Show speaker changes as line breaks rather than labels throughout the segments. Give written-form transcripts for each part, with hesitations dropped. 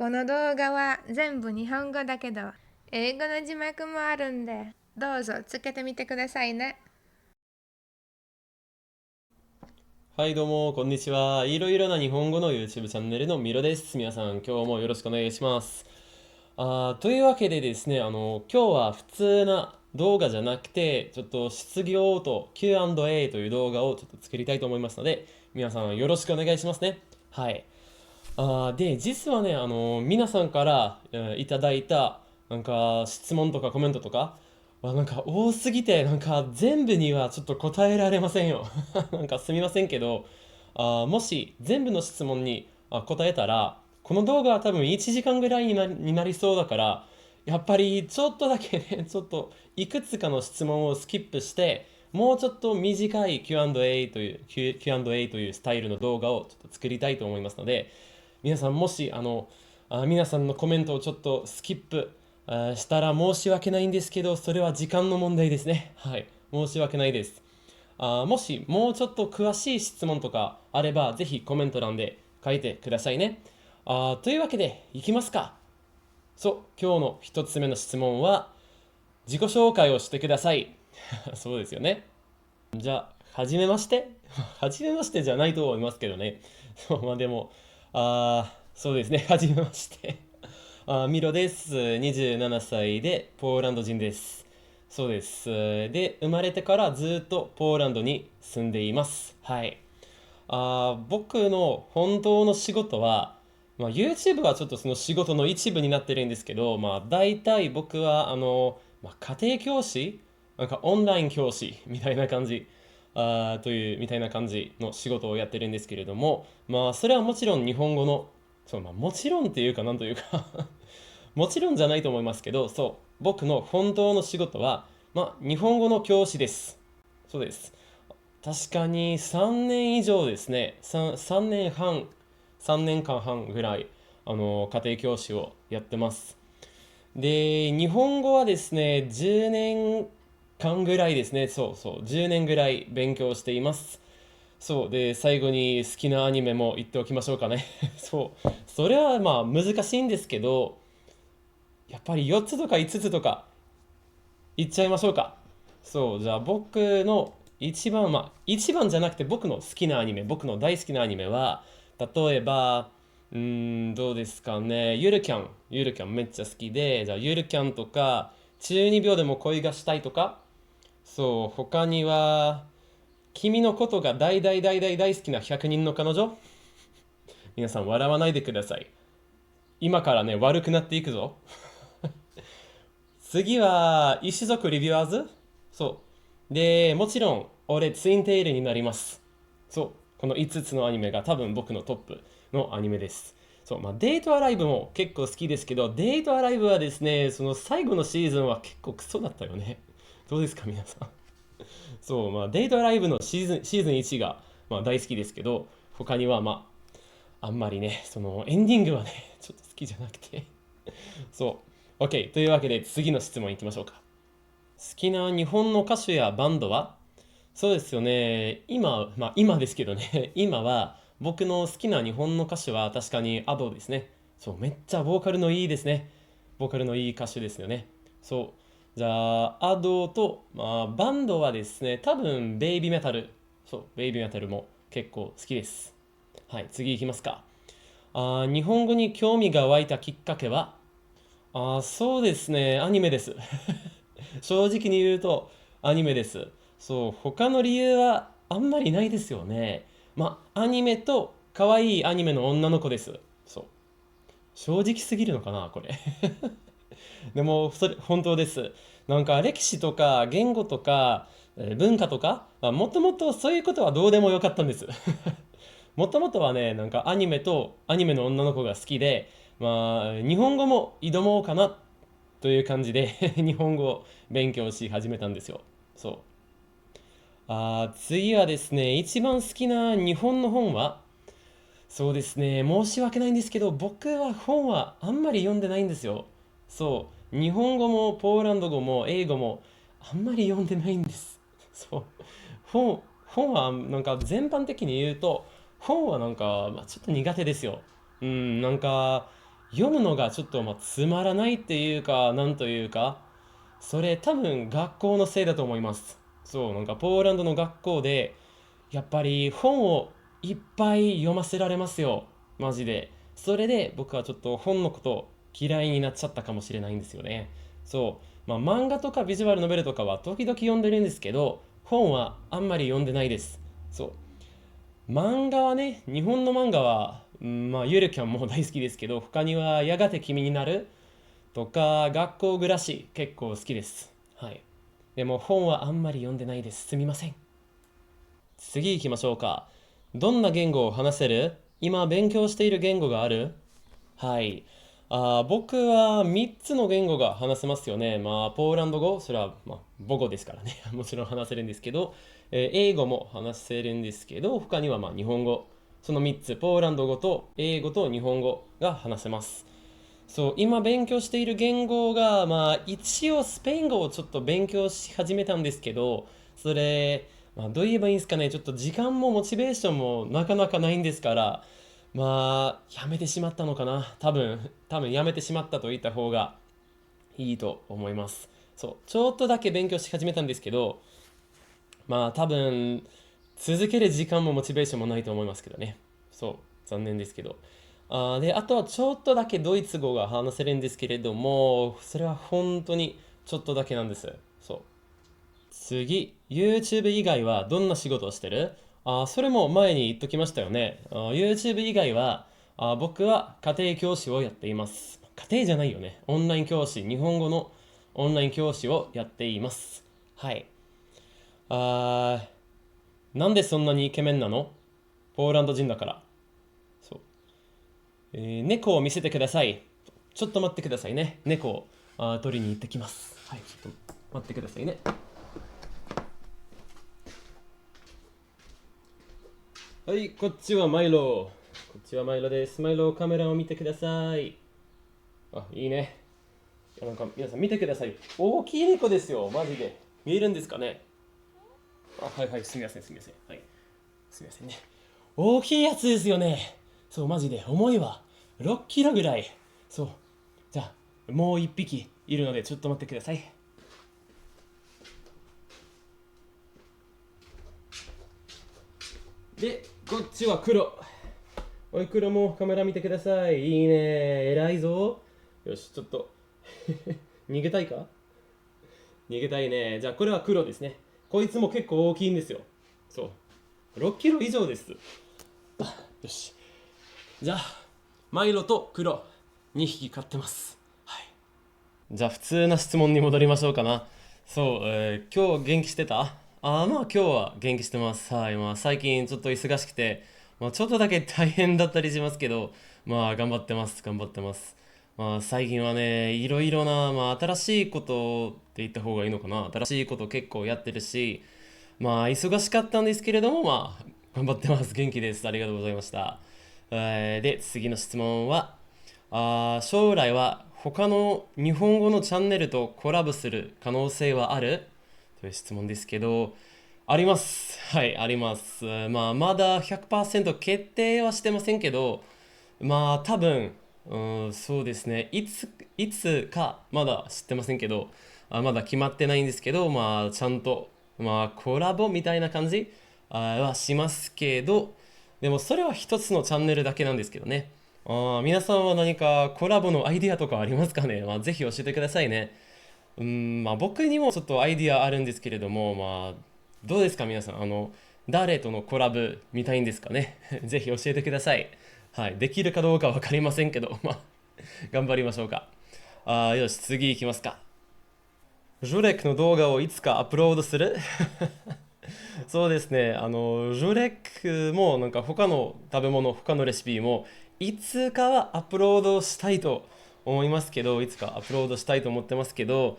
この動画は全部日本語だけど、英語の字幕もあるんで、どうぞつけてみてくださいね。
はい、どうも、こんにちは。いろいろな日本語の YouTube チャンネルのミロです。皆さん、今日もよろしくお願いします。というわけでですね、今日は普通な動画じゃなくて、ちょっと質疑と Q&A という動画をちょっと作りたいと思いますので、皆さんよろしくお願いしますね。はい。で、実はね、皆さんから、いただいた、なんか、質問とかコメントとか、なんか多すぎて、なんか全部にはちょっと答えられませんよ。なんかすみませんけど、もし全部の質問に答えたら、この動画は多分1時間ぐらいになりそうだから、やっぱりちょっとだけね、ちょっといくつかの質問をスキップして、もうちょっと短い Q&A という、Q&A というスタイルの動画をちょっと作りたいと思いますので、皆さんもし皆さんのコメントをちょっとスキップしたら申し訳ないんですけど、それは時間の問題ですね。はい。申し訳ないです。もしもうちょっと詳しい質問とかあれば、ぜひコメント欄で書いてくださいね。というわけで、いきますか。そう、今日の一つ目の質問は、自己紹介をしてください。そうですよね。じゃあ、はじめまして。はじめましてじゃないと思いますけどね。そう、まあでも、そうですね。はじめまして。ミロです。27歳でポーランド人です。そうです。で、生まれてからずっとポーランドに住んでいます。はい。僕の本当の仕事は、YouTube はちょっとその仕事の一部になってるんですけど、大体僕は家庭教師、なんかオンライン教師みたいな感じ、みたいな感じの仕事をやってるんですけれども、それはもちろん日本語の、そう、もちろんっていうかなんというかもちろんじゃないと思いますけど、そう、僕の本当の仕事は、日本語の教師です。そうです。確かに3年以上ですね。3年半、3年間半ぐらい、家庭教師をやってます。で、日本語はですね、10年間ぐらいですね。そうそう、10年ぐらい勉強しています。そう。で、最後に好きなアニメも言っておきましょうかね。そう。それは難しいんですけど、やっぱり4つとか5つとか言っちゃいましょうか。そう、じゃあ僕の一番、一番じゃなくて僕の好きなアニメ、僕の大好きなアニメは、例えば、どうですかね、ゆるキャンめっちゃ好きで、じゃあゆるキャンとか、中二病でも恋がしたいとか、そう、他には、君のことが大大大大大好きな100人の彼女。皆さん笑わないでください。今からね、悪くなっていくぞ。次は、一族リビュアーズ。そう。で、もちろん、俺、ツインテールになります。そう。この5つのアニメが多分僕のトップのアニメです。そう。デートアライブも結構好きですけど、デートアライブはですね、その最後のシーズンは結構クソだったよね。どうですか、皆さん。そう。デートアライブのシーズン1が、大好きですけど、他には、あんまりね、そのエンディングはね、ちょっと好きじゃなくて。そう。OK。というわけで次の質問いきましょうか。好きな日本の歌手やバンドは？そうですよね。今ですけどね。今は僕の好きな日本の歌手は確かに Ado ですね。そう、めっちゃボーカルのいいですね。ボーカルのいい歌手ですよね。そう。じゃあ、Ado と、バンドはですね、多分ベイビーメタル。そう、ベイビーメタルも結構好きです。はい、次行きますか。日本語に興味が湧いたきっかけは？そうですね、アニメです。正直に言うとアニメです。そう、他の理由はあんまりないですよね。アニメと可愛いアニメの女の子です。そう。正直すぎるのかな、これ。でも、それ、本当です。なんか歴史とか言語とか文化とか、もともとそういうことはどうでもよかったんです。もともとはね、なんかアニメとアニメの女の子が好きで、日本語も挑もうかなという感じで日本語を勉強し始めたんですよ。そう。次はですね、一番好きな日本の本は？そうですね、申し訳ないんですけど、僕は本はあんまり読んでないんですよ。そう。日本語もポーランド語も英語もあんまり読んでないんです。そう。本はなんか全般的に言うと、本はなんか、ちょっと苦手ですよ。なんか、読むのがちょっとつまらないっていうか、なんというか、それ多分学校のせいだと思います。そう、なんかポーランドの学校で、やっぱり本をいっぱい読ませられますよ。マジで。それで僕はちょっと本のこと嫌いになっちゃったかもしれないんですよね。そう。漫画とかビジュアルノベルとかは時々読んでるんですけど、本はあんまり読んでないです。そう。漫画はね、日本の漫画は、ゆるキャンも大好きですけど、他にはやがて君になるとか、学校暮らし結構好きです。はい。でも本はあんまり読んでないです。すみません。次行きましょうか。どんな言語を話せる？今勉強している言語がある？はい。僕は3つの言語が話せますよね。ポーランド語、それは、母語ですからね。もちろん話せるんですけど、英語も話せるんですけど、他には日本語。その3つ、ポーランド語と英語と日本語が話せます。そう、今勉強している言語が、一応スペイン語をちょっと勉強し始めたんですけど、それ、どう言えばいいんですかね、ちょっと時間もモチベーションもなかなかないんですから、やめてしまったのかな。多分やめてしまったと言った方がいいと思います。そう、ちょっとだけ勉強し始めたんですけど、多分、続ける時間もモチベーションもないと思いますけどね。そう、残念ですけど。あとはちょっとだけドイツ語が話せるんですけれども、それは本当にちょっとだけなんです。そう。次、YouTube 以外はどんな仕事をしてる？それも前に言っときましたよね。YouTube 以外は、僕は家庭教師をやっています。家庭じゃないよね。オンライン教師、日本語のオンライン教師をやっています。はい。あなんでそんなにイケメンなの？ポーランド人だから。そう。猫を見せてください。ちょっと待ってくださいね。猫を取りに行ってきます。はい、ちょっと待ってくださいね。はい、こっちはマイロ。こっちはマイロです。マイロ、カメラを見てください。いいね。なんか皆さん見てください。大きい猫ですよ、マジで。見えるんですかね？はいはい、すみません、すみません。はい、すみませんね。大きいやつですよね。そう、マジで。重いわ。6キロぐらい。そう。じゃあ、もう一匹いるので、ちょっと待ってください。で、こっちは黒。おい、黒もカメラ見てください。いいね。偉いぞ。よし、ちょっと逃げたいか？逃げたいね。じゃあ、これは黒ですね。こいつも結構大きいんですよ。そう。6キロ以上です。よし。じゃあ、マイロと黒2匹飼ってます。はい。じゃあ、普通な質問に戻りましょうかな。そう、今日元気してた？今日は元気してます。はい。最近ちょっと忙しくて、ちょっとだけ大変だったりしますけど、頑張ってます。頑張ってます。最近はね、いろいろな、新しいことって言った方がいいのかな。新しいこと結構やってるし、忙しかったんですけれども、頑張ってます。元気です。ありがとうございました。で、次の質問は、将来は他の日本語のチャンネルとコラボする可能性はある？という質問ですけど、あります。はい、あります。まだ100%決定はしてませんけど、多分、そうですね。いつかまだ知ってませんけど、まだ決まってないんですけど、ちゃんと、コラボみたいな感じはしますけど、でもそれは一つのチャンネルだけなんですけどね。皆さんは何かコラボのアイディアとかありますかね？ぜひ教えてくださいね。僕にもちょっとアイディアあるんですけれども、どうですか皆さん。誰とのコラボ見たいんですかね？ぜひ教えてください。はい。できるかどうかわかりませんけど、頑張りましょうか。よし、次行きますか。ジュレックの動画をいつかアップロードする？そうですね。ジュレックもなんか他の食べ物、他のレシピもいつかはアップロードしたいと思いますけど、いつかアップロードしたいと思ってますけど、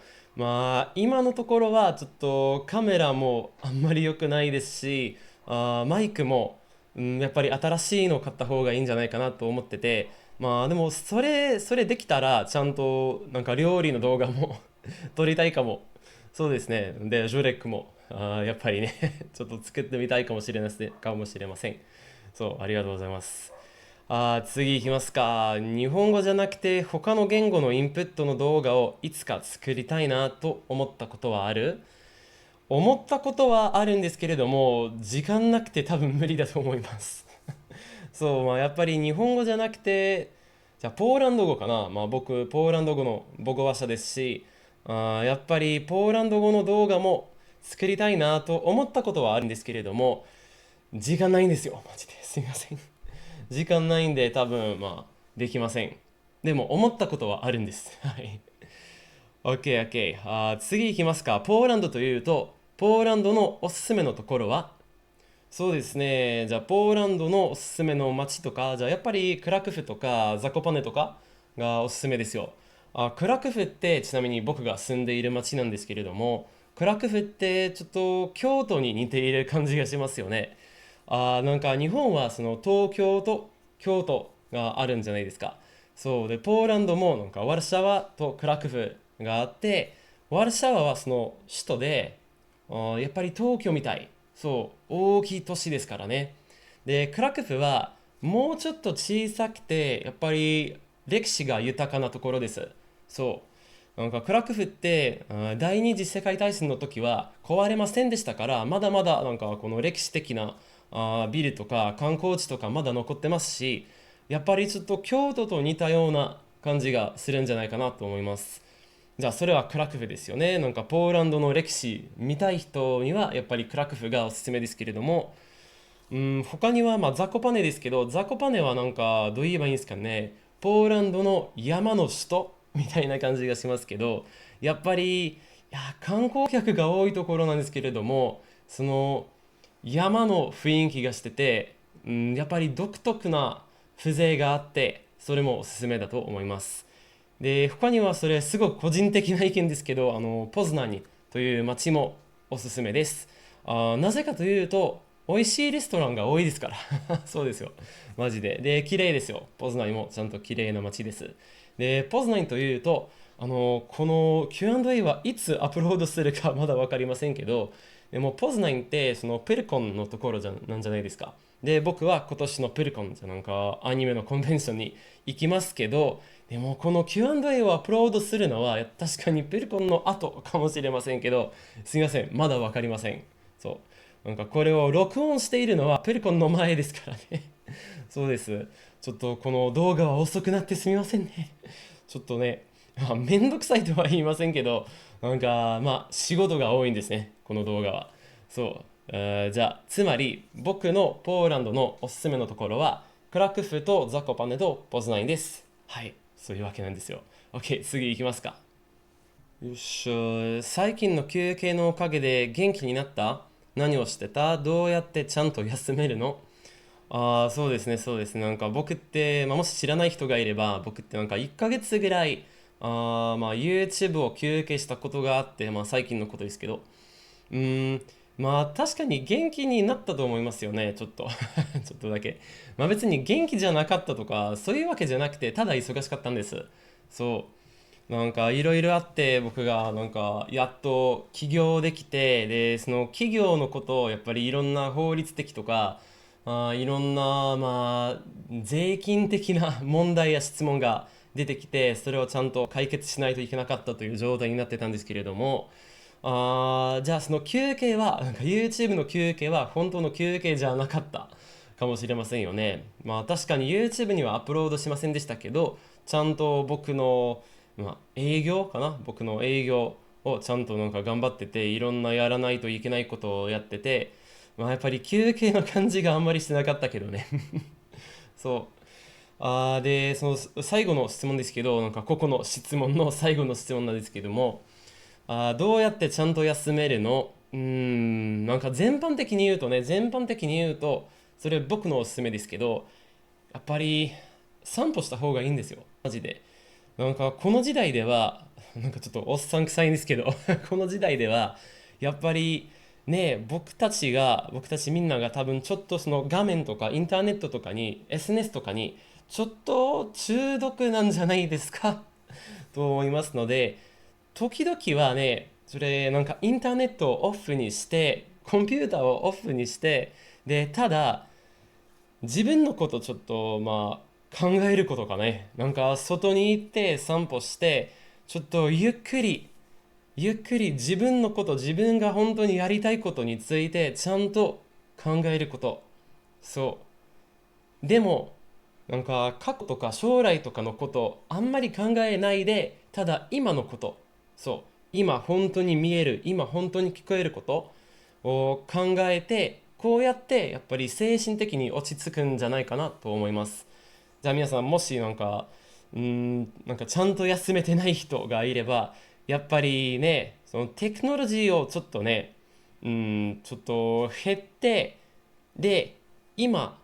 今のところはちょっとカメラもあんまり良くないですし、マイクも、やっぱり新しいの買った方がいいんじゃないかなと思ってて、でもそれできたらちゃんとなんか料理の動画も撮りたいかも。そうですね。で、ジュレックも、やっぱりねちょっと作ってみたいかもしれません。そう、ありがとうございます。次行きますか。日本語じゃなくて他の言語のインプットの動画をいつか作りたいなと思ったことはある？思ったことはあるんですけれども、時間なくて多分無理だと思います。そう、やっぱり日本語じゃなくて、じゃあポーランド語かな。僕、ポーランド語の母語話者ですし、やっぱりポーランド語の動画も作りたいなと思ったことはあるんですけれども、時間ないんですよ。マジですいません。時間ないんで多分、できません。でも思ったことはあるんです。はい。OK、OK。次行きますか。ポーランドというと、ポーランドのおすすめのところは？そうですね。じゃあ、ポーランドのおすすめの街とか、じゃあ、やっぱりクラクフとかザコパネとかがおすすめですよ。クラクフってちなみに僕が住んでいる街なんですけれども、クラクフってちょっと京都に似ている感じがしますよね。なんか日本はその東京と京都があるんじゃないですか。そうで、ポーランドもなんかワルシャワとクラクフがあって、ワルシャワはその首都で、やっぱり東京みたい。そう、大きい都市ですからね。で、クラクフはもうちょっと小さくて、やっぱり歴史が豊かなところです。そう。なんかクラクフって第二次世界大戦の時は壊れませんでしたから、まだまだなんかこの歴史的なビルとか観光地とかまだ残ってますし、やっぱりちょっと京都と似たような感じがするんじゃないかなと思います。じゃあそれはクラクフですよね。なんかポーランドの歴史見たい人にはやっぱりクラクフがおすすめですけれども、他にはザコパネですけど、ザコパネはなんかどう言えばいいんですかね。ポーランドの山の首都みたいな感じがしますけど、やっぱり観光客が多いところなんですけれども、その山の雰囲気がしてて、やっぱり独特な風情があって、それもおすすめだと思います。で、他にはそれすごく個人的な意見ですけど、ポズナニという街もおすすめです。なぜかというと、美味しいレストランが多いですから。そうですよ。マジで。で、綺麗ですよ。ポズナニもちゃんと綺麗な街です。で、ポズナニというと、この Q&A はいつアップロードするかまだ分かりませんけど、でもポズナニってそのペルコンのところなんじゃないですか。で、僕は今年のペルコンじゃなんかアニメのコンベンションに行きますけど、でもこの Q&A をアップロードするのは確かにペルコンの後かもしれませんけど、すいません、まだ分かりません。そう。なんかこれを録音しているのはペルコンの前ですからね。そうです。ちょっとこの動画は遅くなってすみませんね。ちょっとね、めんどくさいとは言いませんけど、なんか仕事が多いんですね、この動画は。そう。じゃあ、つまり僕のポーランドのおすすめのところは、クラクフとザコパネとポズナインです。はい、そういうわけなんですよ。OK、次行きますか。よっしゃ、最近の休憩のおかげで元気になった？何をしてた？どうやってちゃんと休めるの？そうですね、そうですね。なんか僕って、もし知らない人がいれば、僕ってなんか1ヶ月ぐらい、YouTube を休憩したことがあって、最近のことですけど、うーん、確かに元気になったと思いますよね、ちょっとちょっとだけ。別に元気じゃなかったとか、そういうわけじゃなくて、ただ忙しかったんです。そう。なんかいろいろあって、僕がなんかやっと起業できて、で、その企業のことをやっぱりいろんな法律的とか、いろんな、税金的な問題や質問が出てきて、それをちゃんと解決しないといけなかったという状態になってたんですけれども、じゃあその休憩は、なんか YouTube の休憩は本当の休憩じゃなかったかもしれませんよね。確かに YouTube にはアップロードしませんでしたけど、ちゃんと僕の、営業かな僕の営業をちゃんとなんか頑張ってて、いろんなやらないといけないことをやってて、やっぱり休憩の感じがあんまりしてなかったけどね。そう。で、その最後の質問ですけど、なんかここの質問の最後の質問なんですけども、どうやってちゃんと休めるの？なんか全般的に言うと、それ僕のおすすめですけど、やっぱり散歩した方がいいんですよ。マジで。なんかこの時代では、なんかちょっとおっさん臭いんですけどこの時代では、やっぱりね、僕たちみんなが多分ちょっとその画面とかインターネットとかに、SNS とかに、ちょっと中毒なんじゃないですかと思いますので、時々はね、それなんかインターネットをオフにして、コンピューターをオフにして、で、ただ自分のことちょっと考えることかね。なんか外に行って散歩して、ちょっとゆっくり自分のこと、自分が本当にやりたいことについてちゃんと考えること。そう。でも、なんか過去とか将来とかのことあんまり考えないで、ただ今のこと、そう、今本当に見える、今本当に聞こえることを考えて、こうやってやっぱり精神的に落ち着くんじゃないかなと思います。じゃあ皆さん、もしなんかちゃんと休めてない人がいれば、やっぱりね、そのテクノロジーをちょっとね、ちょっと減って、で、今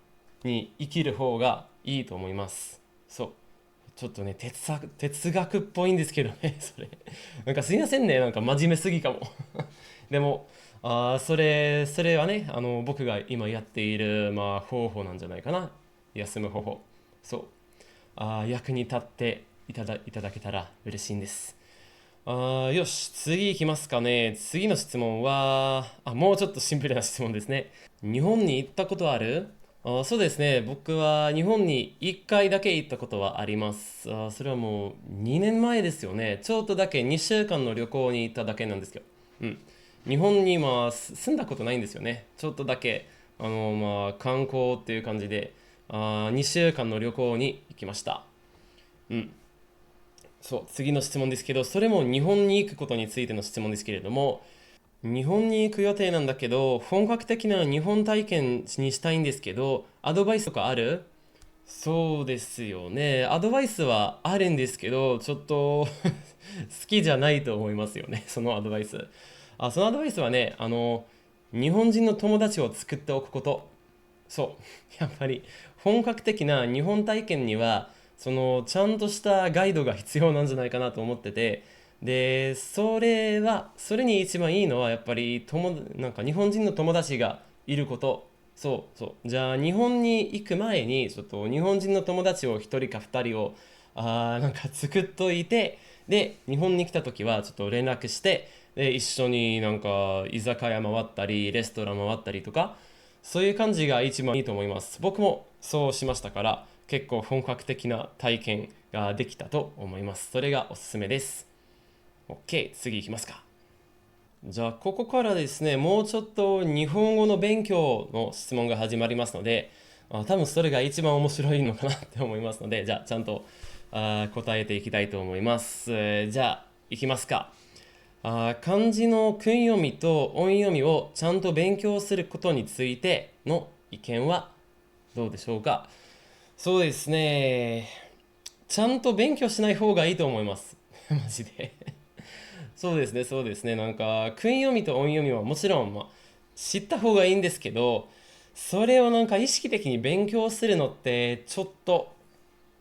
に生きる方がいいと思います。そう。ちょっとね、哲学っぽいんですけどね、それ。なんかすいませんね、なんか真面目すぎかも。でも、それはね、僕が今やっている、方法なんじゃないかな。休む方法。そう。役に立っていただけたら嬉しいんです。よし、次行きますかね。次の質問は、もうちょっとシンプルな質問ですね。日本に行ったことある？そうですね。僕は日本に1回だけ行ったことはあります。それはもう2年前ですよね。ちょっとだけ2週間の旅行に行っただけなんですけど。うん。日本に住んだことないんですよね。ちょっとだけ、観光っていう感じで、2週間の旅行に行きました。うん。そう、次の質問ですけど、それも日本に行くことについての質問ですけれども、日本に行く予定なんだけど、本格的な日本体験にしたいんですけど、アドバイスとかある？そうですよね。アドバイスはあるんですけど、ちょっと好きじゃないと思いますよね、そのアドバイス。そのアドバイスはね、日本人の友達を作っておくこと。そう。やっぱり本格的な日本体験には、ちゃんとしたガイドが必要なんじゃないかなと思ってて、で、それに一番いいのは、やっぱりなんか日本人の友達がいること。そうそう。じゃあ、日本に行く前に、ちょっと日本人の友達を一人か二人を、なんか作っといて、で、日本に来た時は、ちょっと連絡して、で、一緒になんか居酒屋回ったり、レストラン回ったりとか、そういう感じが一番いいと思います。僕もそうしましたから、結構本格的な体験ができたと思います。それがおすすめです。OK、次行きますか。じゃあ、ここからですね、もうちょっと日本語の勉強の質問が始まりますので、多分それが一番面白いのかなって思いますので、じゃあ、ちゃんと答えていきたいと思います。じゃあ、行きますか。漢字の訓読みと音読みをちゃんと勉強することについての意見はどうでしょうか？そうですね。ちゃんと勉強しない方がいいと思います。マジで。そうですね、そうですね。なんか、訓読みと音読みはもちろん、知った方がいいんですけど、それをなんか意識的に勉強するのってちょっと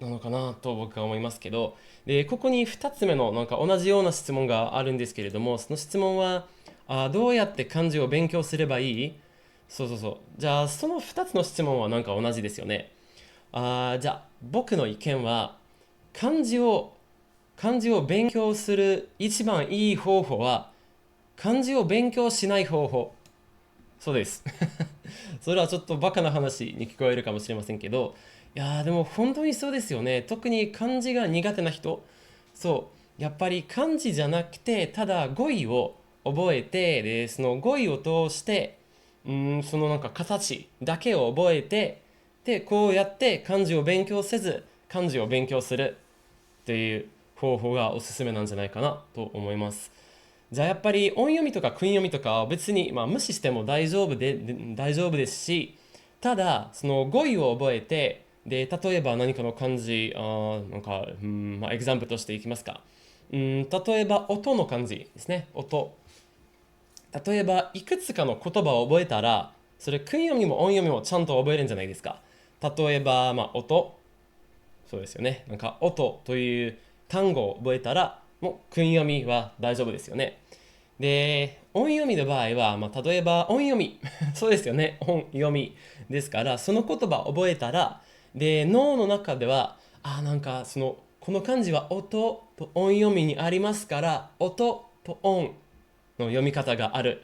なのかなと僕は思いますけど、で、ここに2つ目のなんか同じような質問があるんですけれども、その質問は、どうやって漢字を勉強すればいい？そうそうそう。じゃあ、その2つの質問はなんか同じですよね。じゃあ、僕の意見は、漢字を、漢字を勉強する一番いい方法は、漢字を勉強しない方法。そうです。それはちょっとバカな話に聞こえるかもしれませんけど、いやーでも本当にそうですよね。特に漢字が苦手な人、そう、やっぱり漢字じゃなくて、ただ語彙を覚えて、で、その語彙を通して、そのなんか形だけを覚えて、で、こうやって漢字を勉強せず、漢字を勉強するっていう方法がおすすめなんじゃないかなと思います。じゃあやっぱり音読みとか訓読みとかは別に、無視しても大丈夫ですし、ただその語彙を覚えて、で例えば何かの漢字、なんか、エグザンプルとしていきますか。例えば音の漢字ですね。音。例えばいくつかの言葉を覚えたら、それ訓読みも音読みもちゃんと覚えるんじゃないですか。例えば、音。そうですよね。なんか音という単語を覚えたら、もう訓読みは大丈夫ですよね。で、音読みの場合は、例えば音読み。そうですよね。音読み。ですから、その言葉を覚えたら、で、脳の中では、なんかこの漢字は音と音読みにありますから、音と音の読み方がある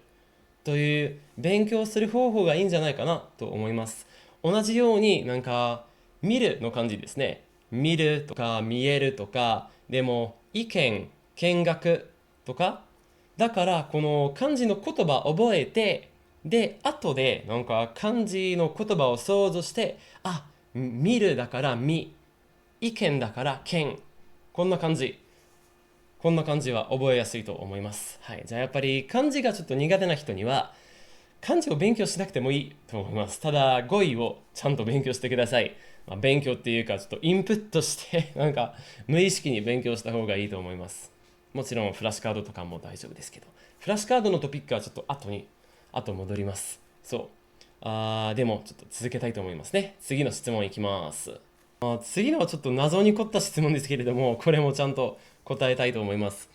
という勉強する方法がいいんじゃないかなと思います。同じようになんか見るの漢字ですね。見るとか見えるとか、でも意見、見学とか。だからこの漢字の言葉を覚えて、で、後でなんか漢字の言葉を想像して、あ、見るだから見、意見だから見。こんな感じ。こんな漢字は覚えやすいと思います。はい。じゃあやっぱり漢字がちょっと苦手な人には、漢字を勉強しなくてもいいと思います。ただ、語彙をちゃんと勉強してください。勉強っていうか、ちょっとインプットしてなんか無意識に勉強した方がいいと思います。もちろんフラッシュカードとかも大丈夫ですけど、フラッシュカードのトピックはちょっと後戻ります。そう。でもちょっと続けたいと思いますね。次の質問いきます。次のはちょっと謎に凝った質問ですけれども、これもちゃんと答えたいと思います。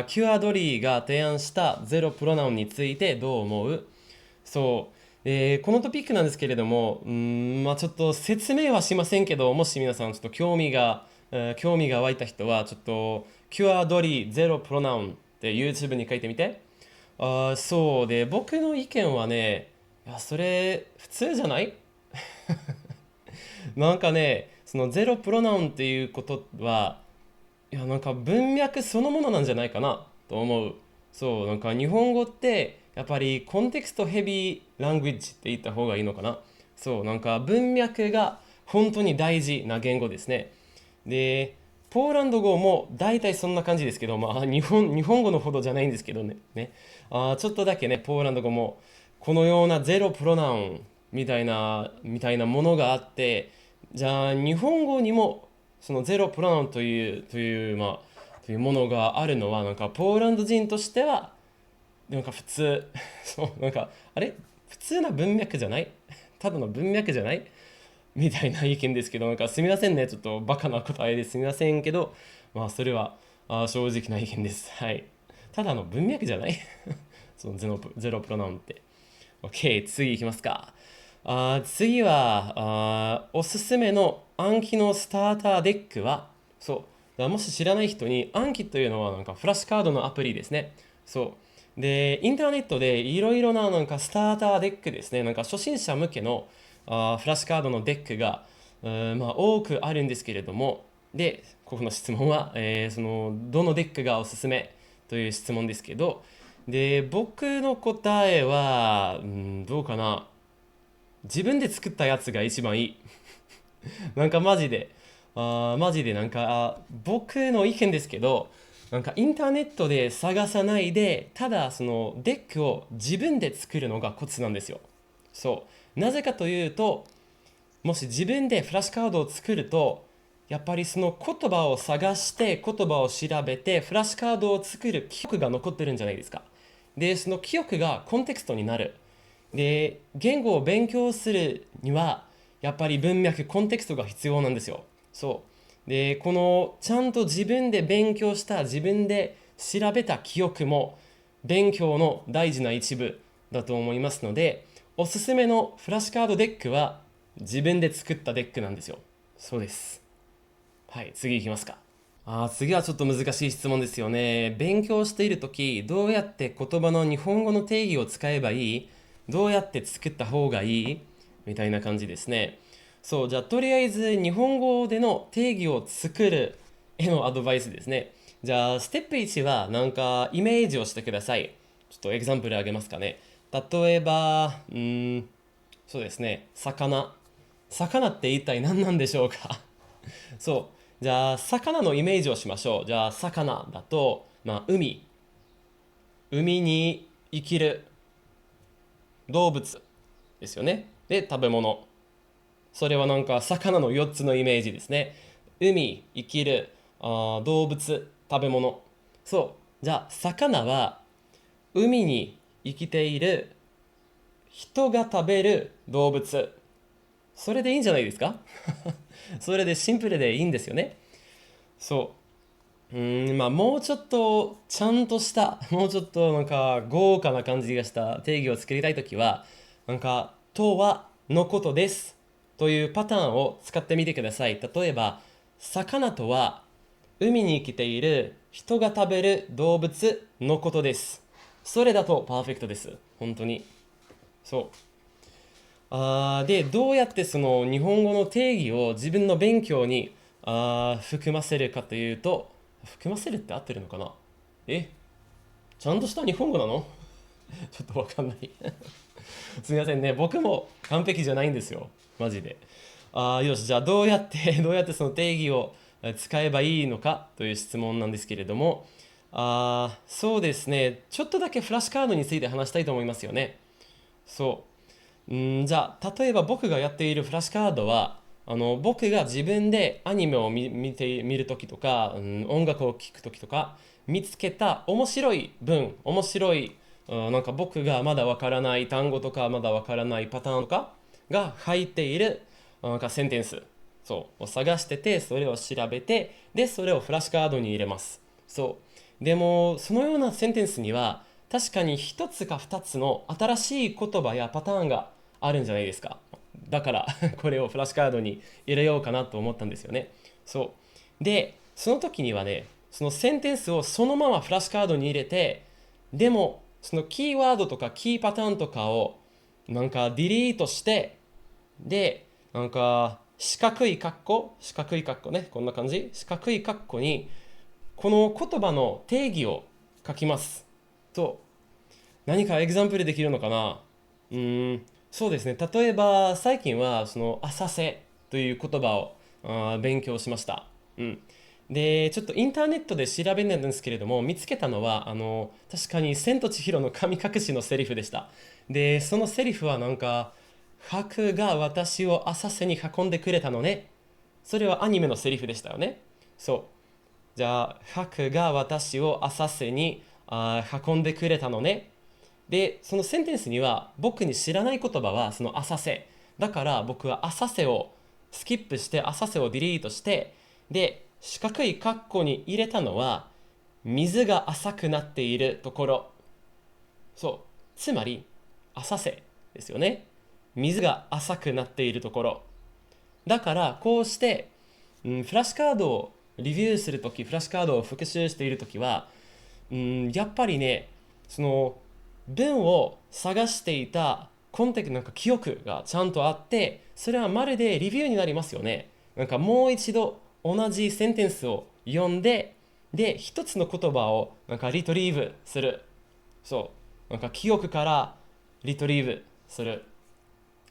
キュアドリーが提案したゼロプロナウンについてどう思う？そう、このトピックなんですけれども、ちょっと説明はしませんけど、もし皆さんちょっと興味が湧いた人は、ちょっと、キュアドリーゼロプロナウンって YouTube に書いてみて。そうで、僕の意見はね、いや、それ、普通じゃない？なんかね、そのゼロプロナウンっていうことは、いや、なんか文脈そのものなんじゃないかなと思う。そう、なんか日本語ってやっぱりコンテクストヘビーラングイッジって言った方がいいのかな。そう、なんか文脈が本当に大事な言語ですね。で、ポーランド語も大体そんな感じですけど、日本語のほどじゃないんですけどね。ちょっとだけね、ポーランド語もこのようなゼロプロナウンみたいなものがあって、じゃあ日本語にもそのゼロプロナウンというものがあるのはなんかポーランド人としてはなんか普通そうなんかあれ普通な文脈じゃないただの文脈じゃないみたいな意見ですけど、なんかすみませんね、ちょっとバカな答えですみませんけど、それは正直な意見です。はい。ただの文脈じゃないそのゼロプロナウンって。OK、次いきますか。次はおすすめの暗記のスターターデックは、そう、もし知らない人に、暗記というのはなんかフラッシュカードのアプリですね。そう。で、インターネットでいろいろななんかスターターデックですね、なんか初心者向けのフラッシュカードのデックが、多くあるんですけれども、で、ここの質問は、どのデックがおすすめという質問ですけど、で、僕の答えは、どうかな。自分で作ったやつが一番いい。なんかマジでなんか、僕の意見ですけど、なんかインターネットで探さないで、ただそのデックを自分で作るのがコツなんですよ。そう。なぜかというと、もし自分でフラッシュカードを作ると、やっぱりその言葉を探して言葉を調べてフラッシュカードを作る記憶が残ってるんじゃないですか。で、その記憶がコンテクストになる。で、言語を勉強するにはやっぱり文脈、コンテクストが必要なんですよ。そう。で、このちゃんと自分で勉強した自分で調べた記憶も勉強の大事な一部だと思いますので、おすすめのフラッシュカードデックは自分で作ったデックなんですよ。そうです。はい、次行きますか。次はちょっと難しい質問ですよね。勉強しているとき、どうやって言葉の日本語の定義を使えばいい？どうやって作った方がいい？みたいな感じですね。そう、じゃあとりあえず日本語での定義を作るへのアドバイスですね。じゃあステップ1はなんかイメージをしてください。ちょっとエグザンプルあげますかね。例えば、そうですね、魚。魚って一体何なんでしょうか？そう。じゃあ、魚のイメージをしましょう。じゃあ、魚だと、海に生きる動物ですよね。で、食べ物。それはなんか、魚の4つのイメージですね。海、生きる、動物、食べ物。そう。じゃあ、魚は、海に生きている人が食べる動物。それでいいんじゃないですか？それでシンプルでいいんですよね。そう。もうちょっとちゃんとした、もうちょっとなんか豪華な感じがした定義を作りたいときは、なんか、とはのことですというパターンを使ってみてください。例えば、魚とは海に生きている人が食べる動物のことです。それだとパーフェクトです。本当に。そう。で、どうやってその日本語の定義を自分の勉強に含ませるかというと、含ませるって合ってるのかな？え、ちゃんとした日本語なの？ちょっとわかんない。すみませんね、僕も完璧じゃないんですよ、マジで。よし、じゃあどうやってどうやってその定義を使えばいいのかという質問なんですけれども、そうですね、ちょっとだけフラッシュカードについて話したいと思いますよね。そう。じゃあ、例えば僕がやっているフラッシュカードは、僕が自分でアニメを見るときとか、音楽を聴くときとか、見つけた面白い文、面白い、なんか僕がまだわからない単語とか、まだわからないパターンとかが入っている、なんかセンテンス、を探してて、それを調べて、で、それをフラッシュカードに入れます。そう。でも、そのようなセンテンスには、確かに一つか二つの新しい言葉やパターンがあるんじゃないですか。だからこれをフラッシュカードに入れようかなと思ったんですよね。そう。で、その時にはね、そのセンテンスをそのままフラッシュカードに入れて、でも、そのキーワードとかキーパターンとかをなんかディリートして、で、なんか四角い括弧ね、こんな感じ。四角い括弧にこの言葉の定義を書きます。と、何かエグザンプルできるのかな？そうですね。例えば、最近は、その、浅瀬という言葉を勉強しました。うん。で、ちょっとインターネットで調べたんですけれども、見つけたのは、確かに、千と千尋の神隠しのセリフでした。で、そのセリフはなんか、白が私を浅瀬に運んでくれたのね。それはアニメのセリフでしたよね。そう。じゃあ、白が私を浅瀬に運んでくれたのね。で、そのセンテンスには僕に知らない言葉はその浅瀬。だから僕は浅瀬をスキップして浅瀬をディリートして、で、四角い括弧に入れたのは水が浅くなっているところ。そう。つまり浅瀬ですよね。水が浅くなっているところ。だからこうして、フラッシュカードをリビューするとき、フラッシュカードを復習しているときは、やっぱりね、その文を探していたコンテクトなんか記憶がちゃんとあって、それはまるでリビューになりますよね。なんかもう一度同じセンテンスを読んで、で一つの言葉をなんかリトリーブする。そうなんか記憶からリトリーブする。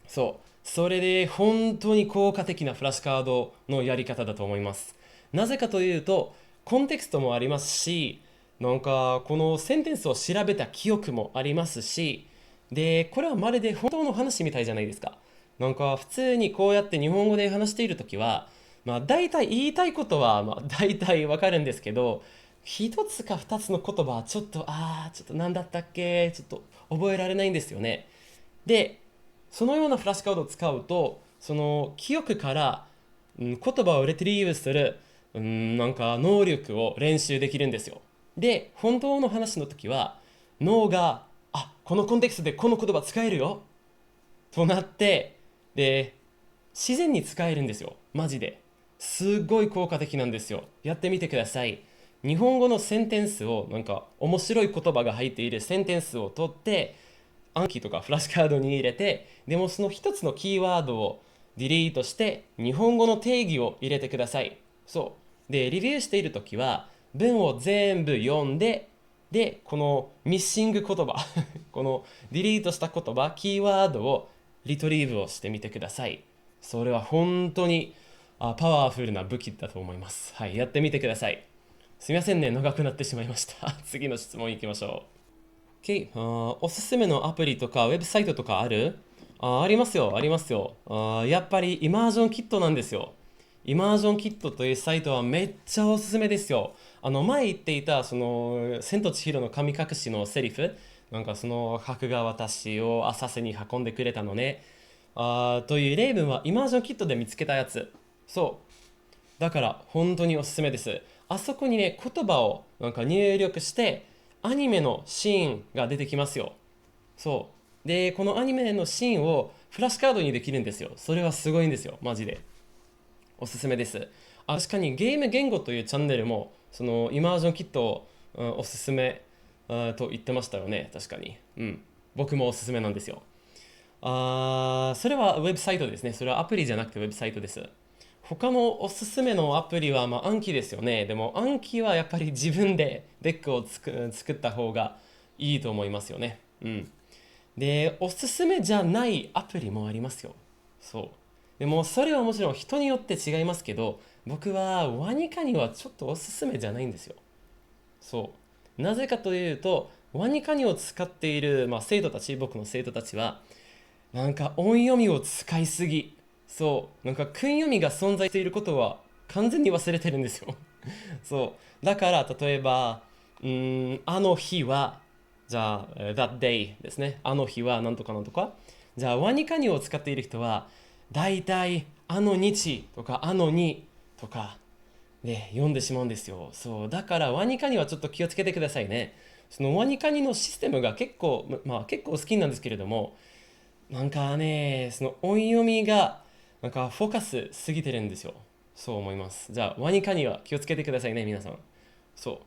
それで本当に効果的なフラッシュカードのやり方だと思います。なぜかというと、コンテクストもありますし、なんかこのセンテンスを調べた記憶もありますし、で、これはまるで本当の話みたいじゃないですか。なんか普通にこうやって日本語で話しているときは、大体言いたいことは大体わかるんですけど、一つか二つの言葉はちょっと何だったっけちょっと覚えられないんですよね。で、そのようなフラッシュカードを使うと、その記憶から、言葉をレトリーブする、なんか能力を練習できるんですよ。で、本当の話の時は、脳が、このコンテクストでこの言葉使えるよとなって、で、自然に使えるんですよ。マジで。すごい効果的なんですよ。やってみてください。日本語のセンテンスを、なんか面白い言葉が入っているセンテンスを取って、暗記とかフラッシュカードに入れて、でもその一つのキーワードをディリートして日本語の定義を入れてください。そう。で、リビューしているときは文を全部読んで、で、このミッシング言葉このディリートした言葉、キーワードをリトリーブをしてみてください。それは本当にパワフルな武器だと思います。はい、やってみてください。すみませんね、長くなってしまいました。次の質問いきましょう。おすすめのアプリとかウェブサイトとかある？ありますよ、ありますよ。やっぱりイマージョンキットなんですよ。イマージョンキットというサイトはめっちゃおすすめですよ。前言っていた、その、千と千尋の神隠しのセリフ、なんかその、白が私を浅瀬に運んでくれたのね。という例文はイマージョンキットで見つけたやつ。そう。だから本当におすすめです。あそこにね、言葉をなんか入力して、アニメのシーンが出てきますよ。そう。で、このアニメのシーンをフラッシュカードにできるんですよ。それはすごいんですよ。マジで。おすすめです。確かにゲーム言語というチャンネルも、そのイマージョンキットを、おすすめと言ってましたよね。確かに。僕もおすすめなんですよ。それはウェブサイトですね。それはアプリじゃなくてウェブサイトです。他のおすすめのアプリは、暗記ですよね。でも暗記はやっぱり自分でデックを作った方がいいと思いますよね。うん。で、おすすめじゃないアプリもありますよ。そう。でもそれはもちろん人によって違いますけど、僕はワニカにはちょっとおすすめじゃないんですよ。そう。なぜかというと、ワニカニを使っている、生徒たち、僕の生徒たちは、なんか音読みを使いすぎ。そう。なんか訓読みが存在していることは完全に忘れてるんですよ。そう。だから、例えば、あの日は、じゃあ、that day ですね。あの日はなんとかなんとか。じゃあ、ワニカニを使っている人は、だいたいあの日とか、あのにとか、ね、読んでしまうんですよ。そう。だから、ワニカニはちょっと気をつけてくださいね。そのワニカニのシステムが結構、結構好きなんですけれども、なんかね、その音読みが、なんかフォーカスすぎてるんですよ。そう思います。じゃあ、ワニカには気をつけてくださいね、皆さん。そ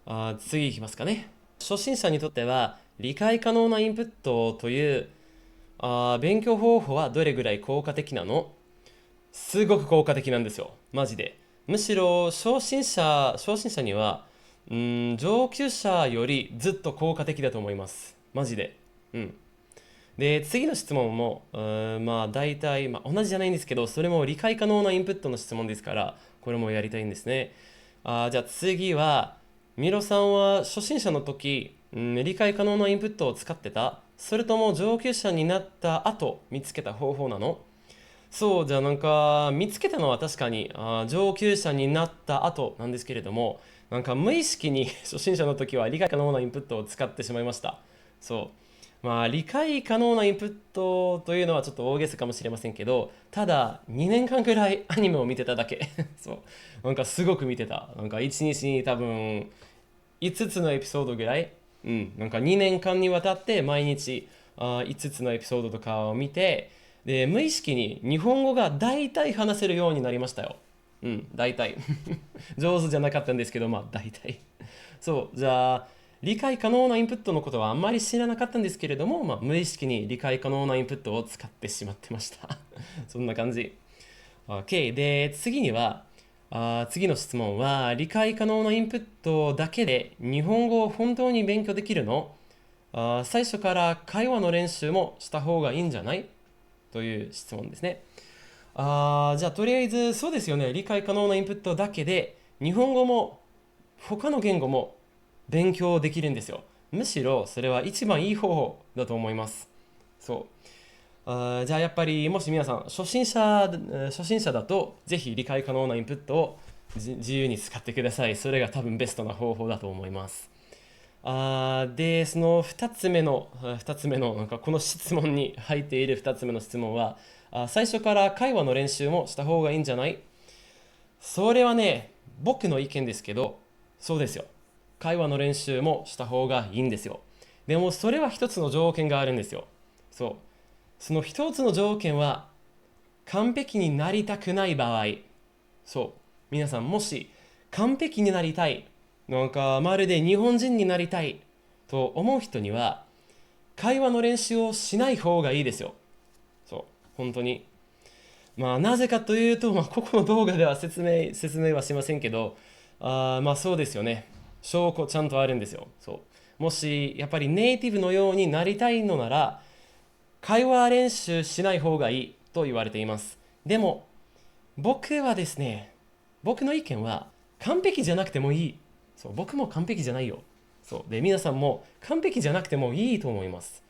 う。次いきますかね。初心者にとっては、理解可能なインプットという、勉強方法はどれぐらい効果的なの？すごく効果的なんですよ。マジで。むしろ、初心者には、上級者よりずっと効果的だと思います。マジで。うん。で、次の質問も、大体、同じじゃないんですけど、それも理解可能なインプットの質問ですから、これもやりたいんですね。じゃあ次は、ミロさんは初心者の時、理解可能なインプットを使ってた？それとも上級者になった後見つけた方法なの？そう、じゃあなんか見つけたのは確かに上級者になった後なんですけれども、なんか無意識に初心者の時は理解可能なインプットを使ってしまいました。そう。理解可能なインプットというのはちょっと大げさかもしれませんけど、ただ2年間くらいアニメを見てただけ。そう。なんかすごく見てた。なんか1日に多分5つのエピソードぐらい、なんか2年間にわたって毎日5つのエピソードとかを見て、で、無意識に日本語が大体話せるようになりましたよ。大体。上手じゃなかったんですけど、大体。そう、じゃあ、理解可能なインプットのことはあんまり知らなかったんですけれども、無意識に理解可能なインプットを使ってしまってました。そんな感じ。OK。で、次には、次の質問は、理解可能なインプットだけで日本語を本当に勉強できるの？最初から会話の練習もした方がいいんじゃない？という質問ですね。じゃあとりあえずそうですよね。理解可能なインプットだけで日本語も他の言語も勉強できるんですよ。むしろそれは一番いい方法だと思います。そう。じゃあやっぱりもし皆さん初心者だとぜひ理解可能なインプットを自由に使ってください。それが多分ベストな方法だと思います。で、その2つ目の、なんかこの質問に入っている2つ目の質問は、最初から会話の練習もした方がいいんじゃない？それはね、僕の意見ですけど、そうですよ。会話の練習もした方がいいんですよ。でも、それは一つの条件があるんですよ。そう。その一つの条件は、完璧になりたくない場合。そう。皆さん、もし、完璧になりたい。なんか、まるで日本人になりたい。と思う人には、会話の練習をしない方がいいですよ。そう。本当に。なぜかというと、ここの動画では説明はしませんけど、そうですよね。証拠ちゃんとあるんですよ。そう。もし、やっぱりネイティブのようになりたいのなら、会話練習しない方がいいと言われています。でも、僕はですね、僕の意見は、完璧じゃなくてもいい。そう、僕も完璧じゃないよ。そう。で、皆さんも完璧じゃなくてもいいと思います。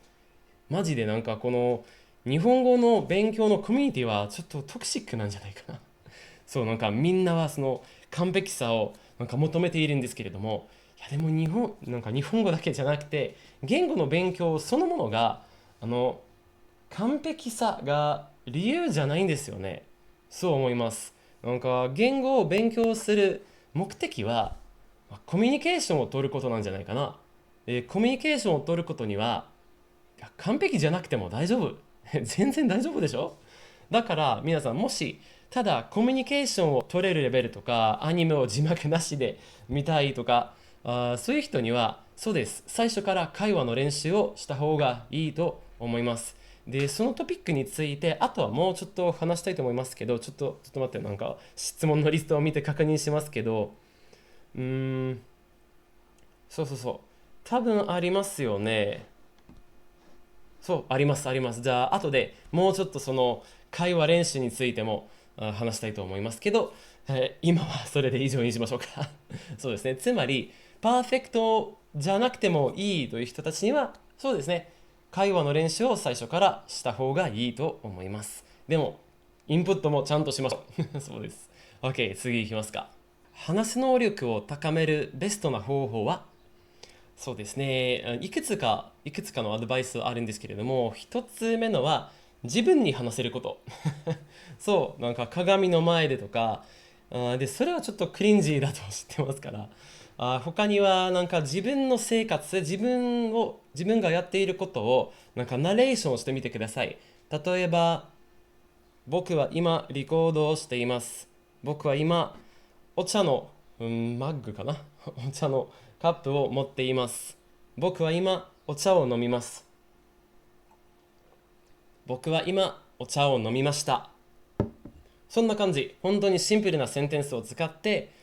マジでなんかこの日本語の勉強のコミュニティはちょっとトクシックなんじゃないかな。そうなんかみんなはその完璧さをなんか求めているんですけれども、いやでも日本語だけじゃなくて言語の勉強そのものがあの完璧さが理由じゃないんですよね。そう思います。なんか言語を勉強する目的はコミュニケーションを取ることなんじゃないかな。コミュニケーションを取ることにはいや完璧じゃなくても大丈夫。全然大丈夫でしょ？だから皆さんもしただコミュニケーションを取れるレベルとかアニメを字幕なしで見たいとかそういう人にはそうです。最初から会話の練習をした方がいいと思います。で、そのトピックについて、あとはもうちょっと話したいと思いますけど、ちょっと待って、なんか質問のリストを見て確認しますけど、うーん、そうそうそう。多分ありますよね。そう、あります、あります。じゃあ、後でもうちょっとその会話練習についても話したいと思いますけど、今はそれで以上にしましょうか。そうですね。つまり、パーフェクトじゃなくてもいいという人たちには、そうですね。会話の練習を最初からした方がいいと思います。でも、インプットもちゃんとしましょう。そうです。OK、次いきますか。話す能力を高めるベストな方法は、そうですね。いくつかのアドバイスあるんですけれども、一つ目のは自分に話せること。そう、なんか鏡の前でとか、で、それはちょっとクリンジーだと知ってますから。他にはなんか自分の生活、自分がやっていることをなんかナレーションしてみてください。例えば、僕は今リコードをしています。僕は今お茶の、マッグかなお茶のカップを持っています。僕は今お茶を飲みます。僕は今お茶を飲みました。そんな感じ。本当にシンプルなセンテンスを使って、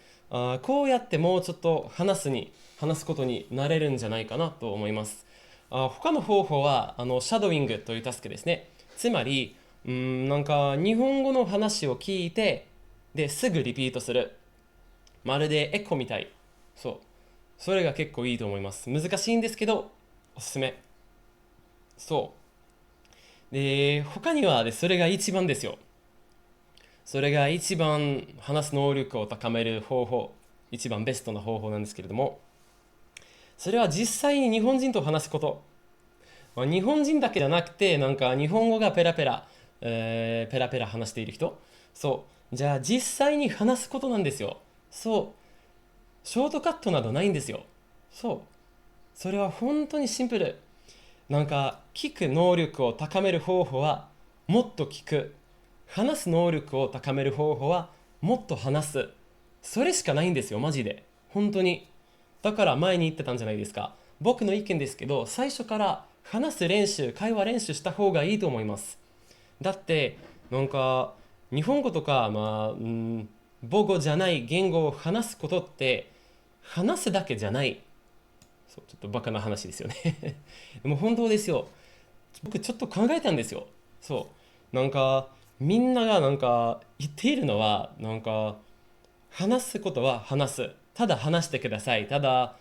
こうやってもうちょっと話すことになれるんじゃないかなと思います。他の方法はシャドウイングというタスクですね。つまり、なんか日本語の話を聞いて、ですぐリピートする。まるでエコみたい。そう。それが結構いいと思います。難しいんですけど、おすすめ。そう。で、他にはそれが一番ですよ。それが一番話す能力を高める方法、一番ベストな方法なんですけれども、それは実際に日本人と話すこと。日本人だけじゃなくて、なんか日本語がペラペラ話している人。そう。じゃあ実際に話すことなんですよ。そう。ショートカットなどないんですよ。そう。それは本当にシンプル。なんか聞く能力を高める方法はもっと聞く。話す能力を高める方法はもっと話す。それしかないんですよ、マジで。本当に。だから前に言ってたんじゃないですか。僕の意見ですけど、最初から話す練習、会話練習した方がいいと思います。だって、なんか、日本語とか、母語じゃない言語を話すことって、話すだけじゃない。そう、ちょっとバカな話ですよね。でも本当ですよ。僕ちょっと考えたんですよ。そう。なんか、みんながなんか言っているのは、なんか、話すことは話す。ただ話してください。ただ、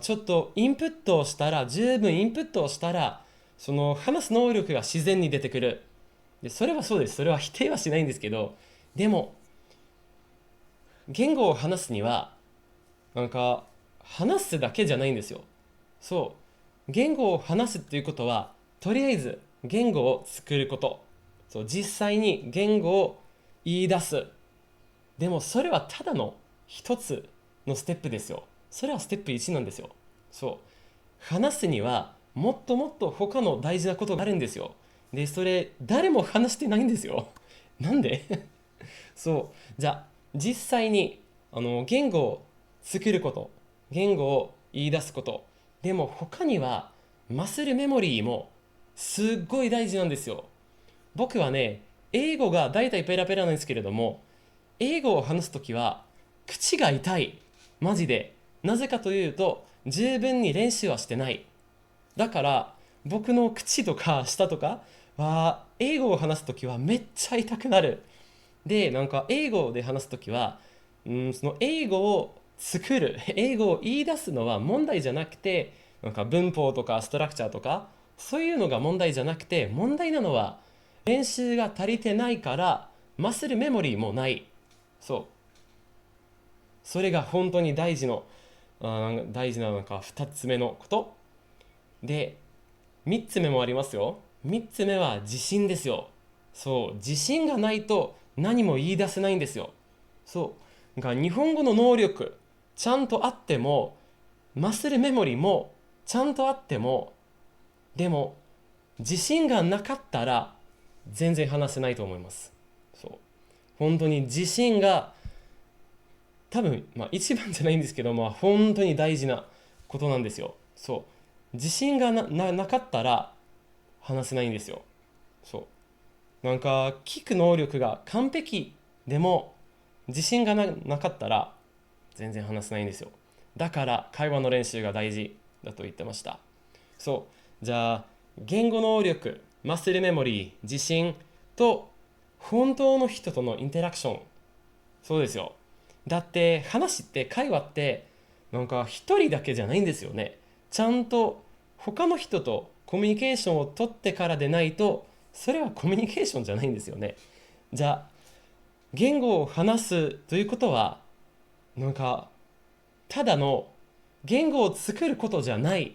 ちょっとインプットをしたら、十分インプットをしたら、その話す能力が自然に出てくる。で、それはそうです。それは否定はしないんですけど、でも、言語を話すには、なんか、話すだけじゃないんですよ。そう。言語を話すっていうことは、とりあえず言語を作ること。そう、実際に言語を言い出す。でもそれはただの一つのステップですよ。それはステップ1なんですよ。そう。話すにはもっともっと他の大事なことがあるんですよ。で、それ誰も話してないんですよ。なんでそう。じゃあ、実際に言語を作ること、言語を言い出すこと、でも他にはマッスルメモリーもすっごい大事なんですよ。僕はね、英語が大体ペラペラなんですけれども、英語を話すときは口が痛い。マジで。なぜかというと、十分に練習はしてない。だから、僕の口とか舌とかは、英語を話すときはめっちゃ痛くなる。で、なんか英語で話すときは、その英語を作る、英語を言い出すのは問題じゃなくて、なんか文法とかストラクチャーとか、そういうのが問題じゃなくて、問題なのは練習が足りてないから、マッスルメモリーもない。そう。それが本当に大事ななんか2つ目のこと。で、3つ目もありますよ。3つ目は自信ですよ。そう、自信がないと何も言い出せないんですよ。そう。が日本語の能力、ちゃんとあっても、マッスルメモリーもちゃんとあっても、でも、自信がなかったら全然話せないと思います。そう。本当に自信が多分、一番じゃないんですけど、本当に大事なことなんですよ。そう。自信がなかったら話せないんですよ。なんか聞く能力が完璧でも自信がなかったら全然話せないんですよ。だから会話の練習が大事だと言ってました。じゃあ言語能力、マッスルメモリー、自信と本当の人とのインタラクション。そうですよ。だって話って会話ってなんか一人だけじゃないんですよね。ちゃんと他の人とコミュニケーションを取ってからでないと、それはコミュニケーションじゃないんですよね。じゃあ言語を話すということはなんかただの言語を作ることじゃない。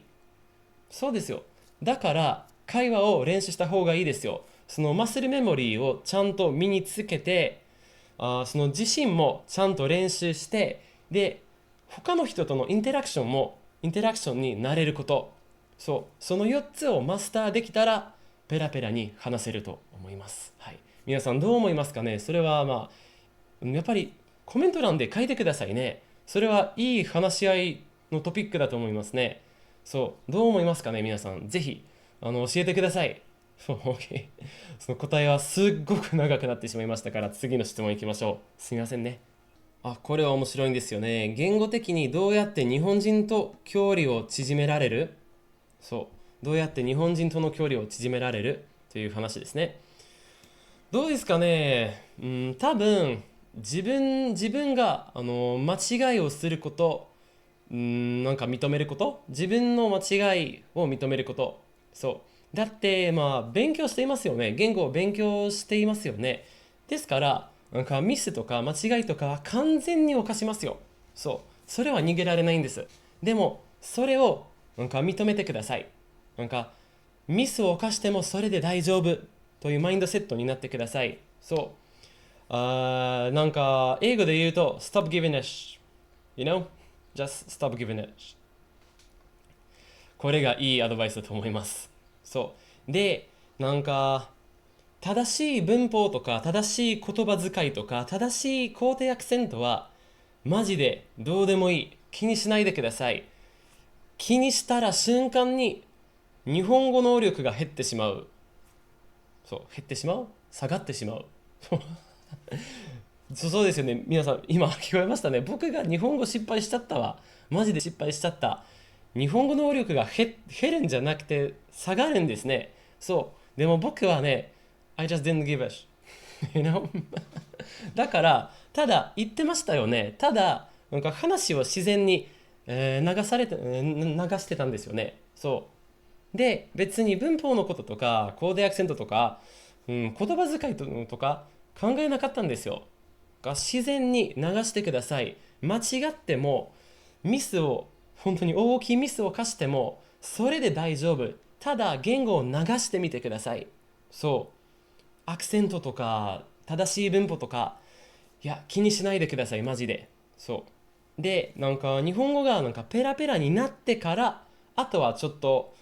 そうですよ。だから会話を練習した方がいいですよ。そのマッスルメモリーをちゃんと身につけて、その自身もちゃんと練習して、で他の人とのインタラクションもインタラクションになれること。その4つをマスターできたらペラペラに話せると思います。はい。皆さんどう思いますかね。それはやっぱりコメント欄で書いてくださいね。それはいい話し合いのトピックだと思いますね。どう思いますかね、皆さん。ぜひ教えてください。OK。その答えはすっごく長くなってしまいましたから、次の質問いきましょう。すみませんね。これは面白いんですよね。言語的にどうやって日本人と距離を縮められる？どうやって日本人との距離を縮められるという話ですね。どうですかね。多分自分が間違いをすること、なんか認めること、自分の間違いを認めること。だって勉強していますよね。言語を勉強していますよね。ですからなんかミスとか間違いとかは完全に犯しますよ。それは逃げられないんです。でもそれをなんか認めてください。なんかミスを犯してもそれで大丈夫というマインドセットになってください。なんか英語で言うと stop giving a you know just stop giving a これがいいアドバイスだと思います。でなんか正しい文法とか正しい言葉遣いとか正しい肯定アクセントはマジでどうでもいい。気にしないでください。気にしたら瞬間に日本語能力が減ってしまう。減ってしまう、下がってしまう。そうですよね。皆さん今聞こえましたね。僕が日本語失敗しちゃったわ。マジで失敗しちゃった。日本語能力が減るんじゃなくて下がるんですね。でも僕はね、I just didn't give a you know だからだ言ってましたよね。ただなんか話を自然に、流してたんですよね。で別に文法のこととかコーデアクセントとか、言葉遣いとか考えなかったんですよ。が自然に流してください。間違ってもミスを本当に大きいミスを犯してもそれで大丈夫。ただ言語を流してみてください。アクセントとか正しい文法とか気にしないでください。マジで。でなんか日本語がなんかペラペラになってからあとはちょっと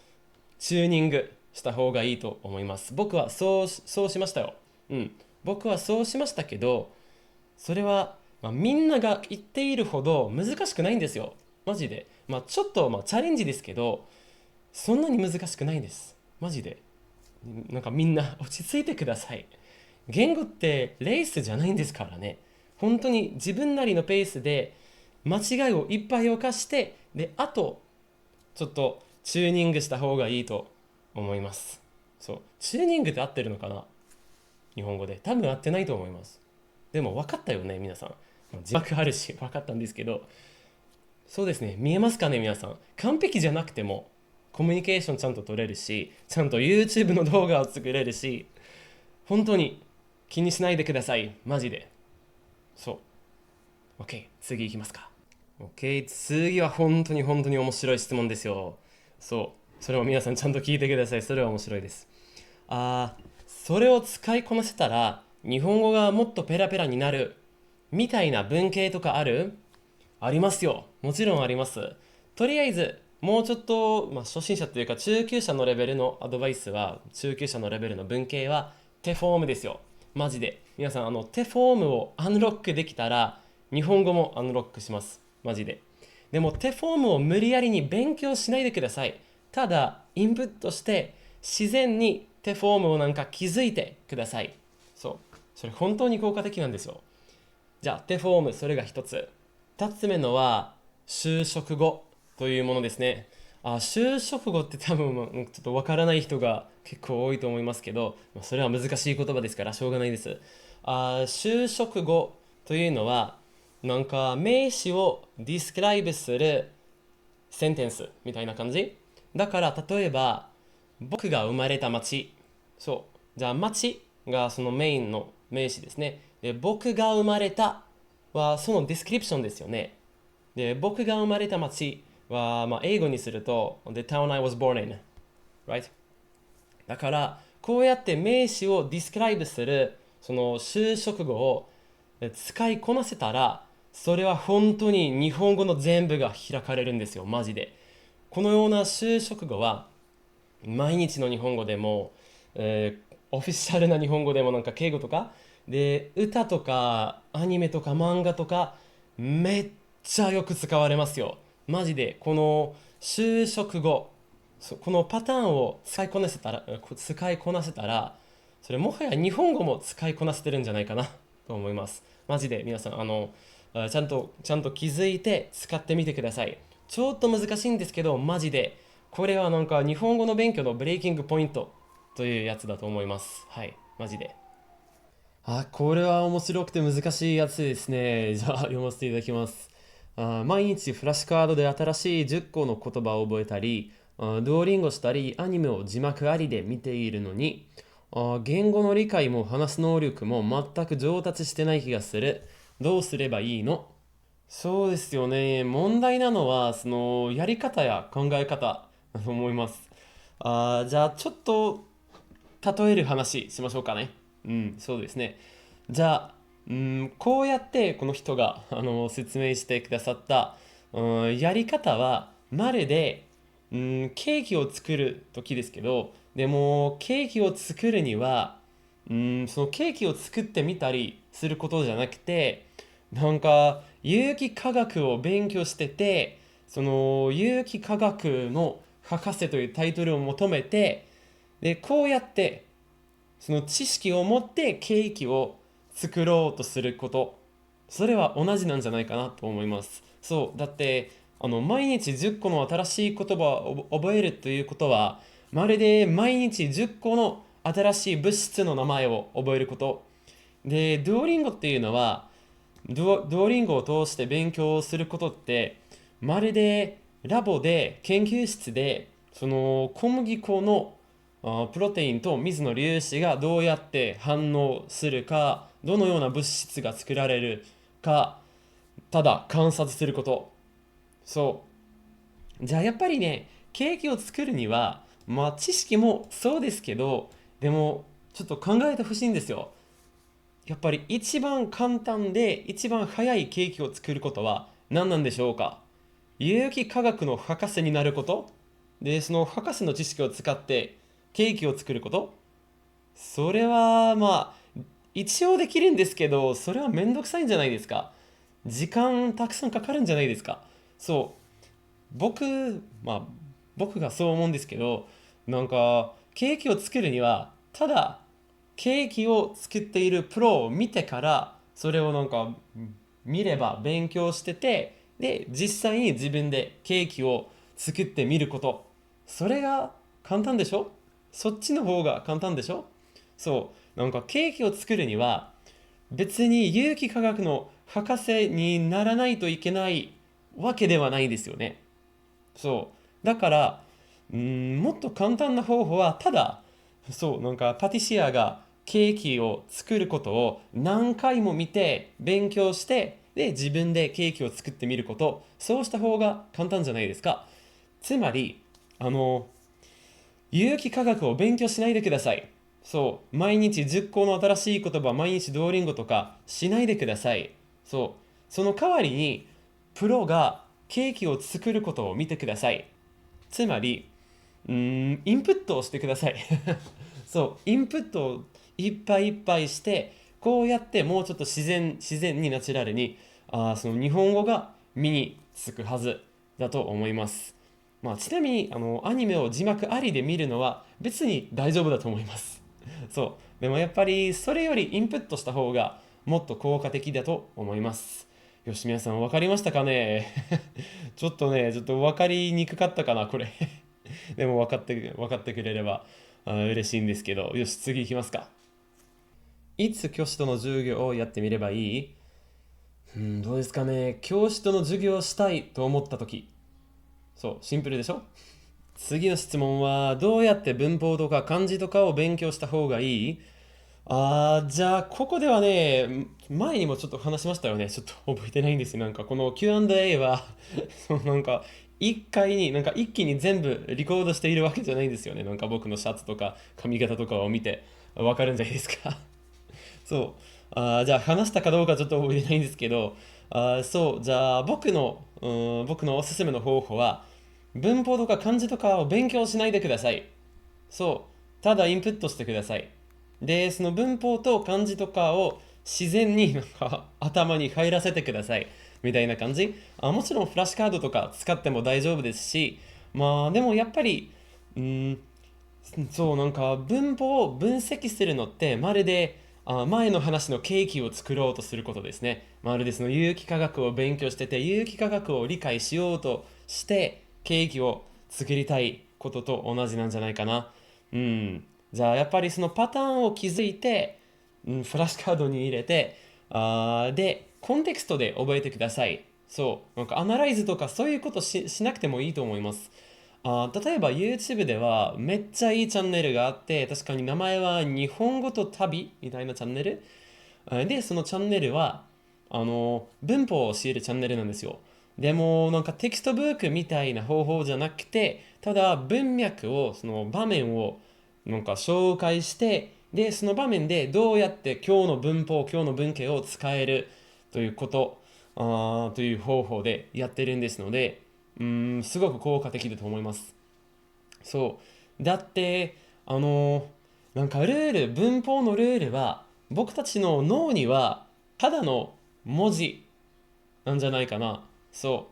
チューニングした方がいいと思います。僕はそうしましたよ。僕はそうしましたけど、それは、みんなが言っているほど難しくないんですよ。マジで。ちょっとチャレンジですけど、そんなに難しくないんです。マジで。なんかみんな落ち着いてください。言語ってレースじゃないんですからね。本当に自分なりのペースで間違いをいっぱい犯して、で、あと、ちょっとチューニングした方がいいと思います。チューニングって合ってるのかな、日本語で。多分合ってないと思います。でも分かったよね、皆さん。字幕あるし分かったんですけど、そうですね、見えますかね、皆さん。完璧じゃなくてもコミュニケーションちゃんと取れるし、ちゃんと YouTube の動画を作れるし、本当に気にしないでください。マジで。OK、次行きますか。OK、次は本当に面白い質問ですよ。それを皆さんちゃんと聞いてください。それは面白いです。それを使いこなせたら日本語がもっとペラペラになるみたいな文系とかある？ありますよ。もちろんあります。とりあえずもうちょっと、初心者というか中級者のレベルのアドバイスは、中級者のレベルの文系はテフォームですよ。マジで。皆さんテフォームをアンロックできたら日本語もアンロックします。マジで。でもテフォームを無理やりに勉強しないでください。ただインプットして自然に手フォームをなんか気づいてください。そう。それ本当に効果的なんですよ。じゃあ、手フォーム、それが一つ。二つ目のは、就職後というものですね。就職後って多分ちょっとわからない人が結構多いと思いますけど、それは難しい言葉ですからしょうがないです。就職後というのは、なんか名詞をディスクライブするセンテンスみたいな感じ。だから例えば、僕が生まれた町。そう。じゃあ町がそのメインの名詞ですね。で、僕が生まれたはそのディスクリプションですよね。で、僕が生まれた町は、英語にすると、The town I was born in. Right? だから、こうやって名詞をディスクライブする、その就職語を使いこなせたら、それは本当に日本語の全部が開かれるんですよ、マジで。このような就職語は、毎日の日本語でも、オフィシャルな日本語でもなんか敬語とか、で、歌とかアニメとか漫画とか、めっちゃよく使われますよ。マジで、この就職後、このパターンを使いこなせたら、それもはや日本語も使いこなせてるんじゃないかなと思います。マジで皆さん、ちゃんと気づいて使ってみてください。ちょっと難しいんですけど、マジで、これはなんか日本語の勉強のブレイキングポイントというやつだと思います。はい、マジで。これは面白くて難しいやつですね。じゃあ読ませていただきます。毎日フラッシュカードで新しい10個の言葉を覚えたり、ドーリンゴしたり、アニメを字幕ありで見ているのに、言語の理解も話す能力も全く上達してない気がする。どうすればいいの？そうですよね。問題なのは、そのやり方や考え方だと思います。じゃあちょっと例える話しましょうかね。うん、そうですね。じゃあ、こうやってこの人が説明してくださった、やり方はまるで、ケーキを作る時ですけど、でもケーキを作るには、そのケーキを作ってみたりすることじゃなくて、なんか有機化学を勉強してて、その有機化学の博士というタイトルを求めて、で、こうやってその知識を持ってケーキを作ろうとすること、それは同じなんじゃないかなと思います。そう、だって毎日10個の新しい言葉を覚えるということは、まるで毎日10個の新しい物質の名前を覚えること。で、ドゥオリンゴっていうのは、ドゥオリンゴを通して勉強することって、まるでラボで、研究室で、その小麦粉のプロテインと水の粒子がどうやって反応するか、どのような物質が作られるか、ただ観察すること。そう。じゃあやっぱりね、ケーキを作るには、知識もそうですけど、でもちょっと考えてほしいんですよ。やっぱり一番簡単で一番早いケーキを作ることは何なんでしょうか？有機化学の博士になること。で、その博士の知識を使ってケーキを作ること。それは一応できるんですけど、それはめんどくさいんじゃないですか？時間たくさんかかるんじゃないですか？そう。僕がそう思うんですけど、なんかケーキを作るにはただケーキを作っているプロを見てからそれをなんか見れば勉強してて、で実際に自分でケーキを作ってみること、それが簡単でしょ？そっちの方が簡単でしょ？そう、なんかケーキを作るには別に有機化学の博士にならないといけないわけではないですよね。そう。だから、もっと簡単な方法は、ただ、そう、なんかパティシエがケーキを作ることを何回も見て、勉強して、で、自分でケーキを作ってみること、そうした方が簡単じゃないですか。つまり、有機化学を勉強しないでください。そう、毎日10個の新しい言葉、毎日ドーリンゴとかしないでください。そう、その代わりに、プロがケーキを作ることを見てください。つまり、インプットをしてください。そう、インプットをいっぱいいっぱいして、こうやってもうちょっと自然にナチュラルに、その日本語が身につくはずだと思います。ちなみにアニメを字幕ありで見るのは別に大丈夫だと思います。そう。でもやっぱりそれよりインプットした方がもっと効果的だと思います。よし、皆さん分かりましたかね？ちょっと分かりにくかったかな、これ。でも分かってくれれば嬉しいんですけど。よし、次行きますか。いつ教師との授業をやってみればいい？どうですかね。教師との授業をしたいと思った時。そう、シンプルでしょ？次の質問は、どうやって文法とか漢字とかを勉強した方がいい？じゃあ、ここではね、前にもちょっと話しましたよね。ちょっと覚えてないんですよ。この Q&A は一回に、一気に全部リコードしているわけじゃないんですよね。僕のシャツとか髪型とかを見てわかるんじゃないですか。そう。じゃあ話したかどうかちょっと覚えてないんですけど、そう、じゃあ僕のおすすめの方法は、文法とか漢字とかを勉強しないでください。そう。ただインプットしてください。で、その文法と漢字とかを自然に頭に入らせてください。みたいな感じ。もちろんフラッシュカードとか使っても大丈夫ですし、でもやっぱり、うーん、そう、文法を分析するのってまるで前の話のケーキを作ろうとすることですね。まるでその有機化学を勉強してて、有機化学を理解しようとしてケーキを作りたいことと同じなんじゃないかな。うん。じゃあやっぱりそのパターンを築いて、フラッシュカードに入れて、で、コンテクストで覚えてください。そう。アナライズとかそういうことしなくてもいいと思います。例えば YouTube ではめっちゃいいチャンネルがあって、確かに名前は日本語と旅みたいなチャンネル。で、そのチャンネルは、文法を教えるチャンネルなんですよ。でも、テキストブックみたいな方法じゃなくて、ただ文脈を、その場面を紹介して、で、その場面でどうやって今日の文法、今日の文系を使えるということ、という方法でやってるんですので、すごく効果的だと思います。そう。だって、文法のルールは、僕たちの脳には、ただの文字なんじゃないかな。そ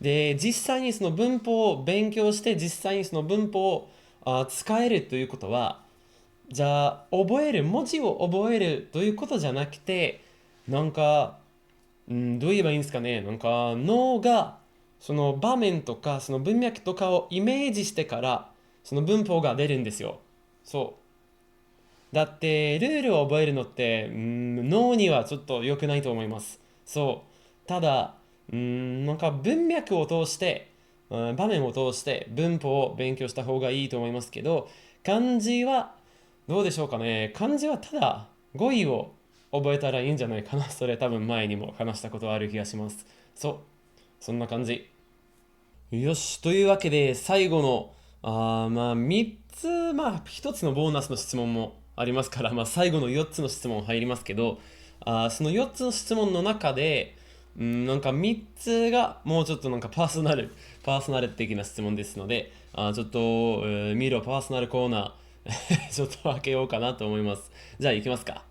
う。で、実際にその文法を勉強して、実際にその文法を使えるということは、じゃあ、文字を覚えるということじゃなくて、なんか、どう言えばいいんですかね。脳がその場面とかその文脈とかをイメージしてからその文法が出るんですよ。そう。だってルールを覚えるのって脳にはちょっと良くないと思います。そう。ただ文脈を通して、場面を通して文法を勉強した方がいいと思いますけど、漢字はどうでしょうかね。漢字はただ語彙を覚えたらいいんじゃないかな。それ多分前にも話したことある気がします。そう。そんな感じ。よし。というわけで、最後の、3つ、1つのボーナスの質問もありますから、最後の4つの質問入りますけど、その4つの質問の中で、3つがもうちょっとパーソナル的な質問ですので、ちょっと、見ろパーソナルコーナーちょっと開けようかなと思います。じゃあ行きますか。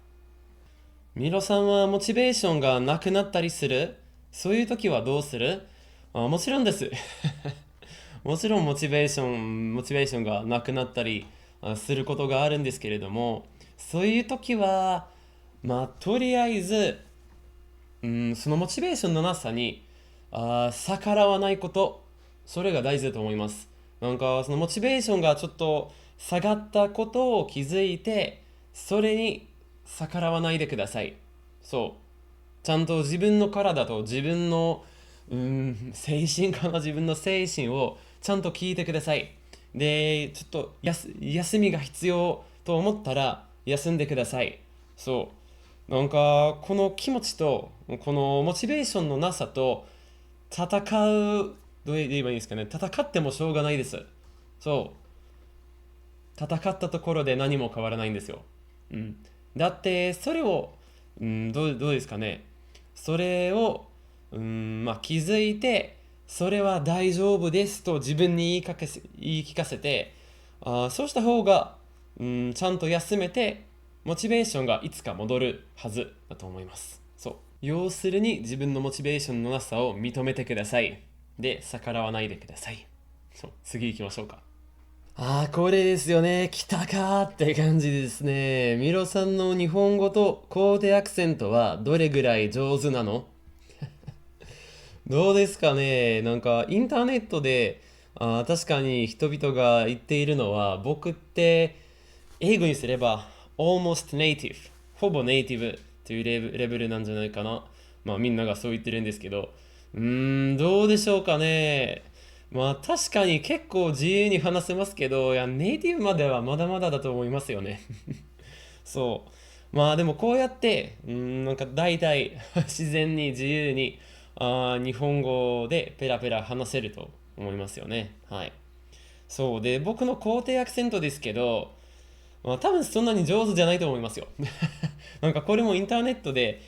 ミロさんはモチベーションがなくなったりする？そういう時はどうする？もちろんです。もちろんモチベーションがなくなったりすることがあるんですけれども、そういう時は、とりあえず、そのモチベーションのなさに逆らわないこと、それが大事だと思います。そのモチベーションがちょっと下がったことを気づいて、それに逆らわないでください。そう。ちゃんと自分の体と自分の、精神かな、自分の精神をちゃんと聞いてください。で、ちょっと休みが必要と思ったら休んでください。そう。この気持ちと、このモチベーションのなさと戦う、どう言えばいいんですかね。戦ってもしょうがないです。そう。戦ったところで何も変わらないんですよ。うん。だって、それを、どうですかね。それを、気づいて、それは大丈夫ですと自分に言い聞かせて、そうした方が、ちゃんと休めて、モチベーションがいつか戻るはずだと思います。そう。要するに自分のモチベーションのなさを認めてください。で、逆らわないでください。次行きましょうか。これですよね。来たかって感じですね。ミロさんの日本語とコーデアクセントはどれぐらい上手なの？どうですかね。なんかインターネットで、確かに人々が言っているのは、僕って英語にすれば almost native、ほぼネイティブというレベルなんじゃないかな。まあみんながそう言ってるんですけど、どうでしょうかね。まあ確かに結構自由に話せますけど、いや、ネイティブまではまだまだだと思いますよね。そう。まあでもこうやって、なんか大体自然に自由に日本語でペラペラ話せると思いますよね。はい。そうで、僕の肯定アクセントですけど、多分そんなに上手じゃないと思いますよ。なんかこれもインターネットで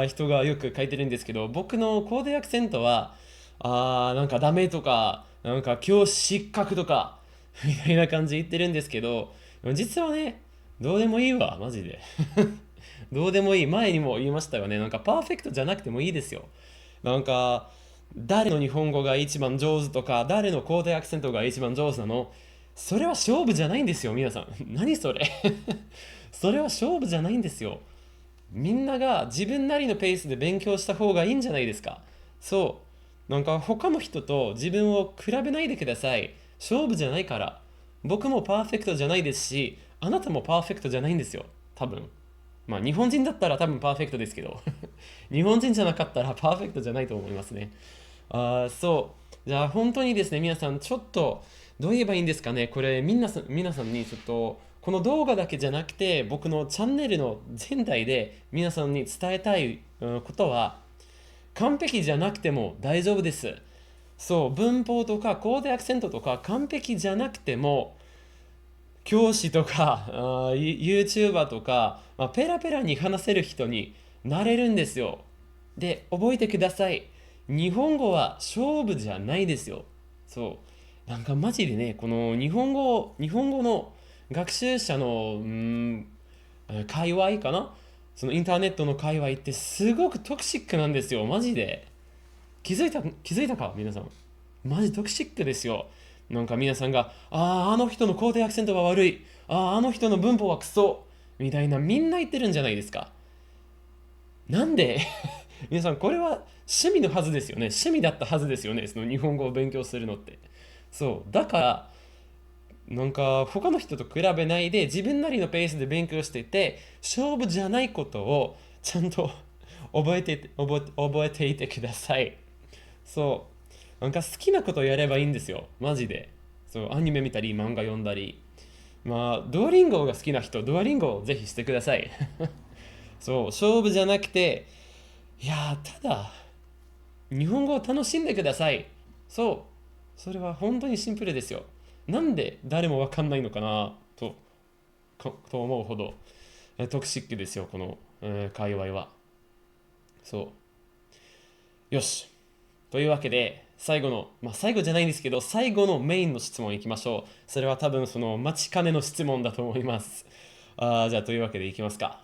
人がよく書いてるんですけど、僕の肯定アクセントは、なんかダメとか、なんか今日失格とか、みたいな感じで言ってるんですけど、実はね、どうでもいいわ、マジで。どうでもいい。前にも言いましたよね。なんかパーフェクトじゃなくてもいいですよ。なんか、誰の日本語が一番上手とか、誰の肯定アクセントが一番上手なの？それは勝負じゃないんですよ、皆さん。何それ？それは勝負じゃないんですよ。みんなが自分なりのペースで勉強した方がいいんじゃないですか。そう。なんか他の人と自分を比べないでください。勝負じゃないから。僕もパーフェクトじゃないですし、あなたもパーフェクトじゃないんですよ。多分。まあ日本人だったら多分パーフェクトですけど日本人じゃなかったらパーフェクトじゃないと思いますね。そう。じゃあ本当にですね、皆さんちょっとどう言えばいいんですかね。これ皆さんにちょっとこの動画だけじゃなくて僕のチャンネルの全体で皆さんに伝えたいことは、完璧じゃなくても大丈夫です。そう、文法とかコーデアクセントとか完璧じゃなくても教師とかYouTuber とか、ペラペラに話せる人になれるんですよ。で、覚えてください。日本語は勝負じゃないですよ。そう。なんかマジでね、この日本語の学習者の、界隈かな、そのインターネットの界隈ってすごくトクシックなんですよ。マジで。気づいたか皆さん。マジトクシックですよ。なんか皆さんが、あの人の肯定アクセントが悪い。あの人の文法はクソ。みたいなみんな言ってるんじゃないですか。なんで皆さんこれは趣味のはずですよね。趣味だったはずですよね。その日本語を勉強するのって。そう。だから、なんか他の人と比べないで自分なりのペースで勉強していて、勝負じゃないことをちゃんと覚えていてください。そう。なんか好きなことをやればいいんですよ。マジで。そう、アニメ見たり、漫画読んだり。まあ、ドアリンゴが好きな人、ドアリンゴをぜひしてください。そう、勝負じゃなくて、いやただ、日本語を楽しんでください。そう。それは本当にシンプルですよ。なんで誰もわかんないのかなと思うほどトクシックですよ、この、界隈は。そう。よし。というわけで、最後の、最後じゃないんですけど、最後のメインの質問いきましょう。それは多分その待ちかねの質問だと思います。じゃあというわけでいきますか。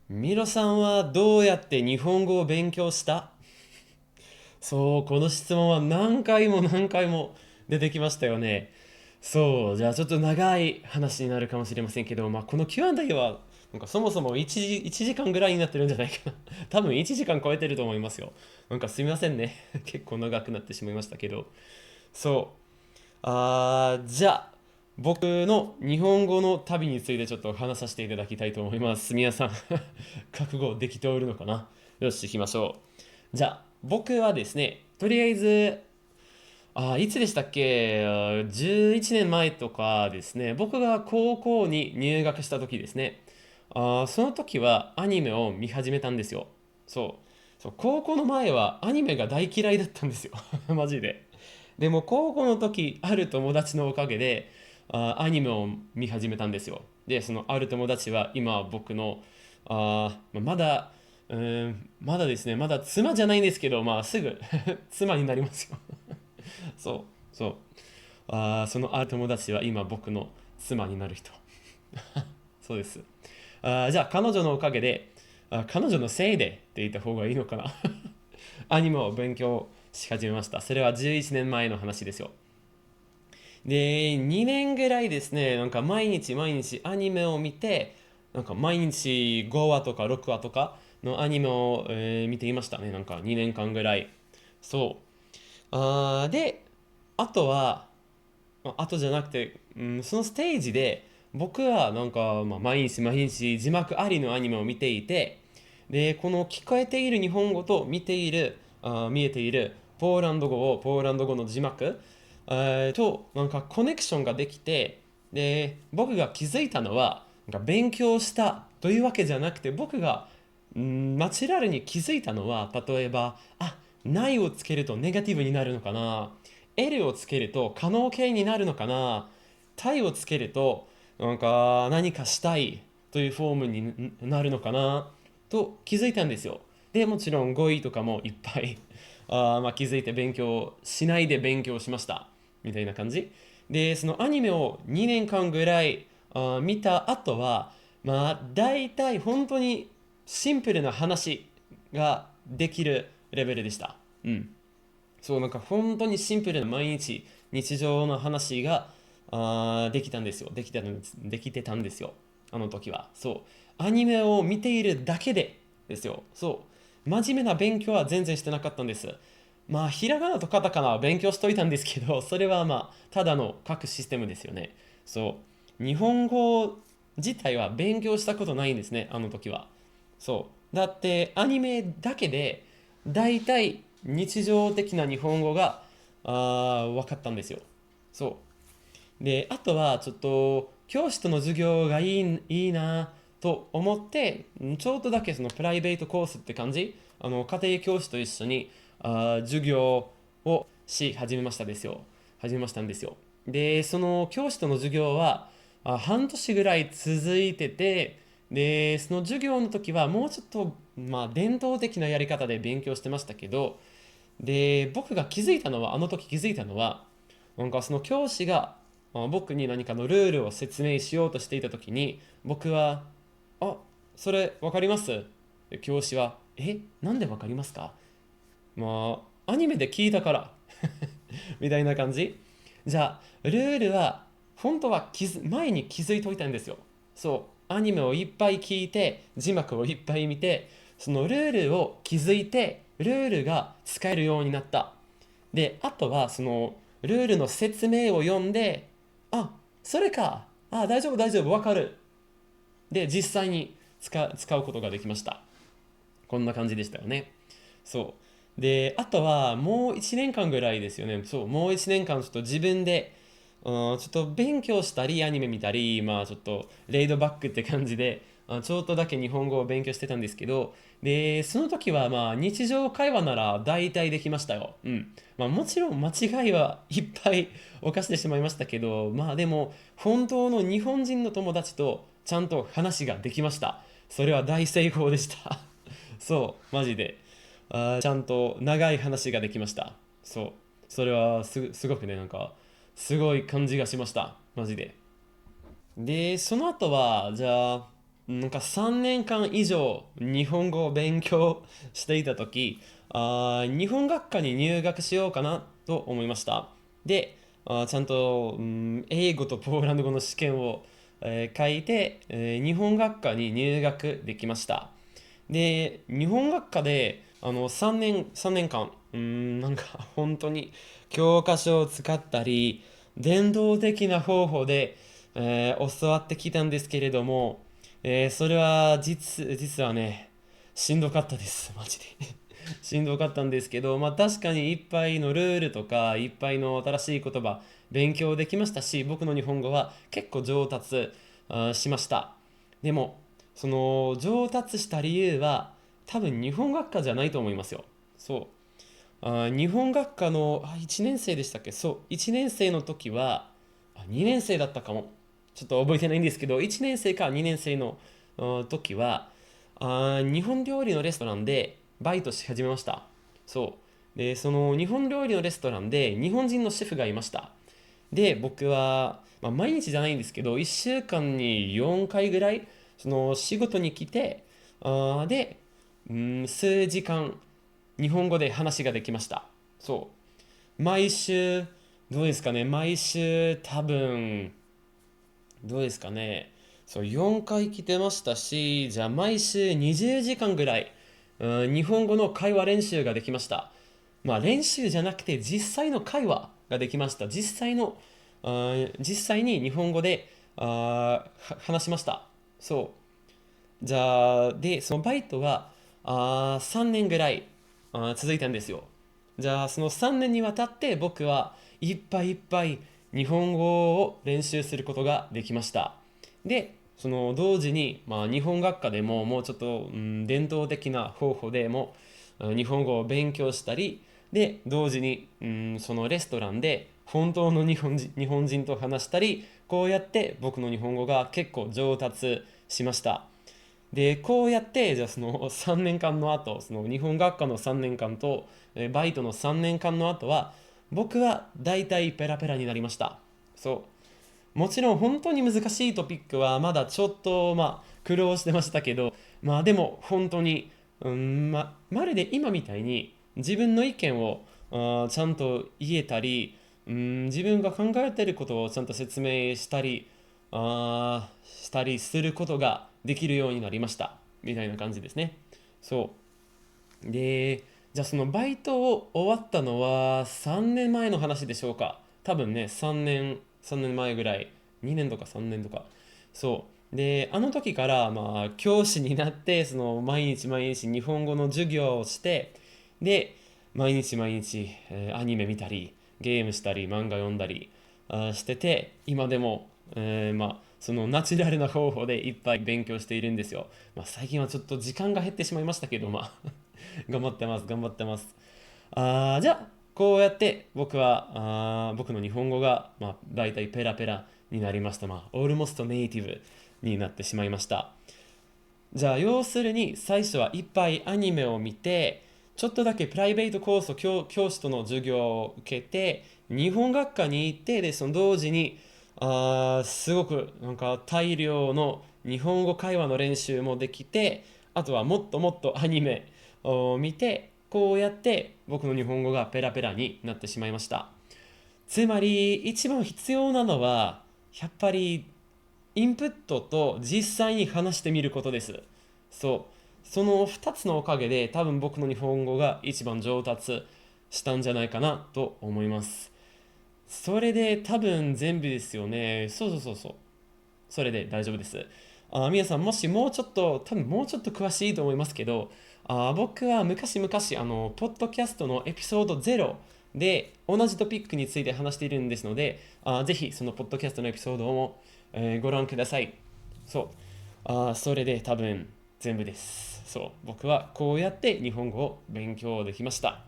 ミロさんはどうやって日本語を勉強した？そう、この質問は何回も何回も出てきましたよね。そう、じゃあちょっと長い話になるかもしれませんけど、この Q&A はなんかそもそも1時間ぐらいになってるんじゃないかな。多分1時間超えてると思いますよ。なんかすみませんね。結構長くなってしまいましたけど。そう。じゃあ、僕の日本語の旅についてちょっと話させていただきたいと思います。皆さん覚悟できておるのかな？よし、行きましょう。じゃあ、僕はですね、とりあえず、いつでしたっけ？11年前とかですね、僕が高校に入学した時ですね。その時はアニメを見始めたんですよ。そう、高校の前はアニメが大嫌いだったんですよ。マジで。でも高校の時、ある友達のおかげで、アニメを見始めたんですよ。で、そのある友達は今僕の、まだ、まだですね、まだ妻じゃないんですけど、すぐ妻になりますよ。そう。そのある友達は今僕の妻になる人。そうです。じゃあ彼女のおかげで、彼女のせいでって言った方がいいのかな。アニメを勉強し始めました。それは11年前の話ですよ。で、2年ぐらいですね、なんか毎日毎日アニメを見て、なんか毎日5話とか6話とかのアニメを、見ていましたね。なんか2年間ぐらい。そう。で、あとは、あとじゃなくて、そのステージで僕はなんか、毎日毎日字幕ありのアニメを見ていて、で、この聞こえている日本語と見えているポーランド語の字幕、となんかコネクションができて、で、僕が気づいたのは、なんか勉強したというわけじゃなくて、僕がナチュラルに気づいたのは、例えば、ないをつけるとネガティブになるのかな、L をつけると可能形になるのかな、タイをつけるとなんか何かしたいというフォームになるのかなと気づいたんですよ。で、もちろん語彙とかもいっぱい気づいて勉強しないで勉強しましたみたいな感じで、そのアニメを2年間ぐらい見た後は、大体本当にシンプルな話ができるレベルでした。うん。そう、なんか本当にシンプルな毎日日常の話ができたんですよ。できてたんですよ。あの時は。そう。アニメを見ているだけでですよ。そう。真面目な勉強は全然してなかったんです。ひらがなとカタカナは勉強しといたんですけど、それはただの書くシステムですよね。そう。日本語自体は勉強したことないんですね、あの時は。そう。だって、アニメだけで、だいたい日常的な日本語が分かったんですよ。そう。で、あとはちょっと教師との授業がいいなと思って、ちょっとだけそのプライベートコースって感じ、家庭教師と一緒に授業を始めましたんですよ。で、その教師との授業は半年ぐらい続いてて、で、その授業の時はもうちょっと、伝統的なやり方で勉強してましたけど、で、僕があの時気づいたのは、なんかその教師が僕に何かのルールを説明しようとしていた時に、僕は、あ、それわかります？で教師は、なんでわかりますか？アニメで聞いたからみたいな感じ。じゃあ、ルールは、本当は前に気づいといたんですよ。そう、アニメをいっぱい聞いて、字幕をいっぱい見て、そのルールを気づいて、ルールが使えるようになった。で、あとは、その、ルールの説明を読んで、それか。大丈夫、大丈夫、わかる。で、実際に使うことができました。こんな感じでしたよね。そう。で、あとはもう1年間ぐらいですよね。そう、もう1年間ちょっと自分で、ちょっと勉強したり、アニメ見たり、ちょっとレイドバックって感じで、ちょっとだけ日本語を勉強してたんですけど、で、その時は日常会話なら大体できましたよ。うん。もちろん間違いはいっぱい犯してしまいましたけど、でも本当の日本人の友達とちゃんと話ができました。それは大成功でした。そう、マジで。ちゃんと長い話ができました。そう。それはすごくね、なんか、すごい感じがしました。マジで。で、その後は、じゃあ、なんか3年間以上日本語を勉強していたとき、日本学科に入学しようかなと思いました。で、ちゃんと、英語とポーランド語の試験を、書いて、日本学科に入学できました。で、日本学科で3年間、なんか本当に教科書を使ったり、伝統的な方法で、教わってきたんですけれども、それは実はね、しんどかったです、マジで。しんどかったんですけど、確かにいっぱいのルールとか、いっぱいの新しい言葉、勉強できましたし、僕の日本語は結構上達しました。でも、その上達した理由は多分日本学科じゃないと思いますよ。そう。日本学科の1年生でしたっけ？そう。1年生の時は、2年生だったかも。ちょっと覚えてないんですけど、1年生か2年生の時は、日本料理のレストランでバイトし始めました。そう。で、その日本料理のレストランで日本人のシェフがいました。で、僕は、毎日じゃないんですけど、1週間に4回ぐらい、その仕事に来て、で、数時間、日本語で話ができました。そう。毎週、どうですかね、毎週多分、どうですかね、そう、4回来てましたし、じゃあ毎週20時間ぐらい、日本語の会話練習ができました。まあ練習じゃなくて実際の会話ができました。実際に日本語で話しました。そう。じゃあ、で、そのバイトが3年ぐらい続いたんですよ。じゃあ、その3年にわたって僕はいっぱいいっぱい日本語を練習することができました。で、その同時に、まあ、日本学科でももうちょっと、伝統的な方法でも日本語を勉強したり、で、同時に、そのレストランで本当の日本人と話したり、こうやって僕の日本語が結構上達しました。で、こうやって、じゃあその3年間の後、その日本学科の3年間と、バイトの3年間の後は、僕は大体ペラペラになりました。そう。もちろん本当に難しいトピックはまだちょっと、苦労してましたけど、でも本当に、まるで今みたいに自分の意見をちゃんと言えたり、自分が考えていることをちゃんと説明したりすることができるようになりましたみたいな感じですね。そうで、じゃあそのバイトを終わったのは3年前の話でしょうか。多分ね、3年前ぐらい、2年とか3年とか。そうで、あの時から教師になって、その毎日毎日日本語の授業をして、で毎日毎日、アニメ見たりゲームしたり漫画読んだりしてて、今でも、そのナチュラルな方法でいっぱい勉強しているんですよ。最近はちょっと時間が減ってしまいましたけど、頑張ってます、頑張ってます。じゃあ、こうやって僕の日本語が、大体ペラペラになりました。オールモストネイティブになってしまいました。じゃあ、要するに、最初はいっぱいアニメを見て、ちょっとだけプライベートコースを教師との授業を受けて、日本学科に行って、で、その同時に、すごくなんか大量の日本語会話の練習もできて、あとはもっともっとアニメを見て、こうやって僕の日本語がペラペラになってしまいました。つまり、一番必要なのは、やっぱりインプットと実際に話してみることです。そう。その2つのおかげで多分僕の日本語が一番上達したんじゃないかなと思います。それで多分全部ですよね。そうそうそうそう。それで大丈夫です。皆さんもしもうちょっと、多分もうちょっと詳しいと思いますけど、僕は昔々、ポッドキャストのエピソード0で同じトピックについて話しているんですので、ぜひそのポッドキャストのエピソードも、ご覧ください。そう。それで多分全部です。そう。僕はこうやって日本語を勉強できました。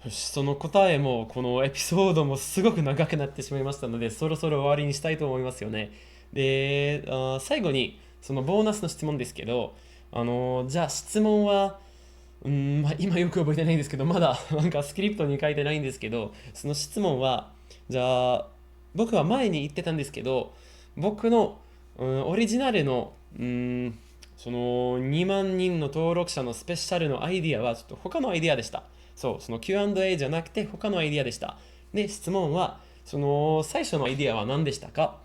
よし、その答えもこのエピソードもすごく長くなってしまいましたので、そろそろ終わりにしたいと思いますよね。で、最後にそのボーナスの質問ですけど、じゃあ質問は、今よく覚えてないんですけど、まだなんかスクリプトに書いてないんですけど、その質問は、じゃあ、僕は前に言ってたんですけど、僕の、オリジナルの、その2万人の登録者のスペシャルのアイディアはちょっと他のアイディアでした。そう、その Q&A じゃなくて他のアイディアでした。で、質問は、その最初のアイディアは何でしたか？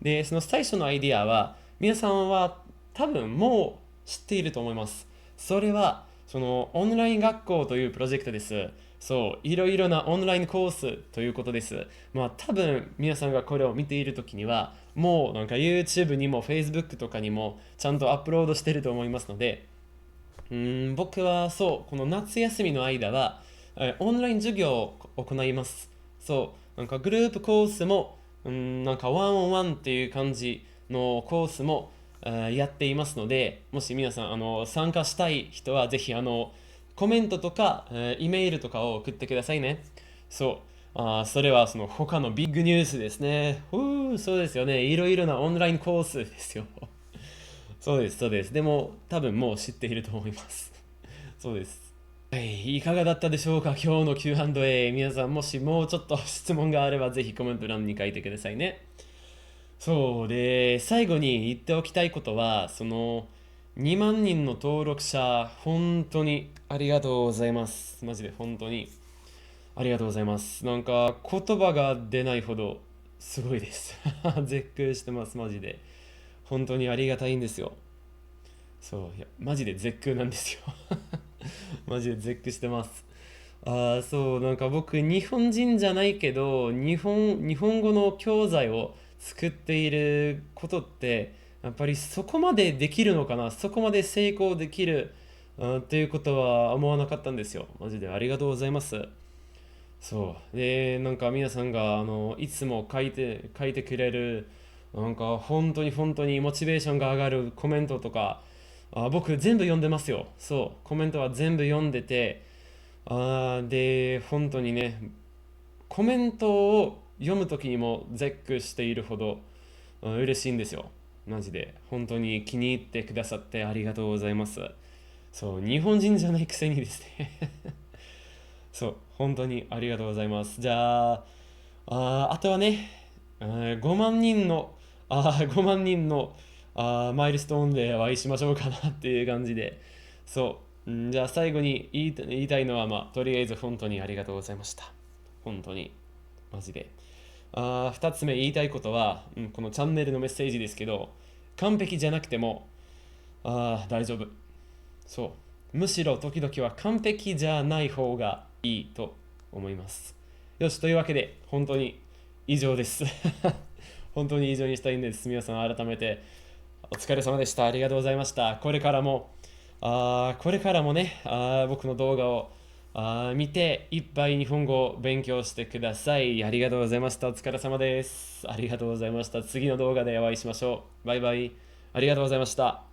で、その最初のアイディアは、皆さんは多分もう知っていると思います。それは、そのオンライン学校というプロジェクトです。そう、いろいろなオンラインコースということです。多分皆さんがこれを見ているときには、もうなんか YouTube にも Facebook とかにもちゃんとアップロードしてると思いますので、僕はそう、この夏休みの間は、オンライン授業を行います。そう、なんかグループコースも、なんかワンオンワンっていう感じのコースも、やっていますので、もし皆さん参加したい人はぜひコメントとか、イメールとかを送ってくださいね。そう。それはその他のビッグニュースですね。そうですよね。いろいろなオンラインコースですよ。そうです、そうです。でも、多分もう知っていると思います。そうです。はい、いかがだったでしょうか、今日の Q&A。皆さん、もしもうちょっと質問があれば、ぜひコメント欄に書いてくださいね。そうで、最後に言っておきたいことは、その2万人の登録者、本当にありがとうございます。マジで本当に。ありがとうございます。なんか言葉が出ないほどすごいです。絶句してます、マジで。本当にありがたいんですよ。そう、いや、マジで絶句なんですよ。マジで絶句してます。そう、なんか僕、日本人じゃないけど、日本語の教材を作っていることって、やっぱりそこまでできるのかな、そこまで成功できる、っていうことは思わなかったんですよ。マジでありがとうございます。そう。で、なんか皆さんが、いつも書いてくれる、なんか本当にモチベーションが上がるコメントとか、僕全部読んでますよ。そう。コメントは全部読んでて、で、本当にね、コメントを読むときにも絶句しているほど、嬉しいんですよ。マジで。本当に気に入ってくださってありがとうございます。そう、日本人じゃないくせにですね。そう、本当にありがとうございます。じゃあ、あとはね、5万人の、5万人のマイルストーンでお会いしましょうかなっていう感じで、そう、じゃあ最後に言いたいのは、とりあえず本当にありがとうございました。本当に、マジで。2つ目言いたいことは、このチャンネルのメッセージですけど、完璧じゃなくても、大丈夫。そう。むしろ時々は完璧じゃない方がいいと思います。よし、というわけで、本当に以上です。本当に以上にしたいんです。皆さん改めてお疲れ様でした。ありがとうございました。これからもね、僕の動画を見ていっぱい日本語を勉強してください。ありがとうございました。お疲れ様です。ありがとうございました。次の動画でお会いしましょう。バイバイ。ありがとうございました。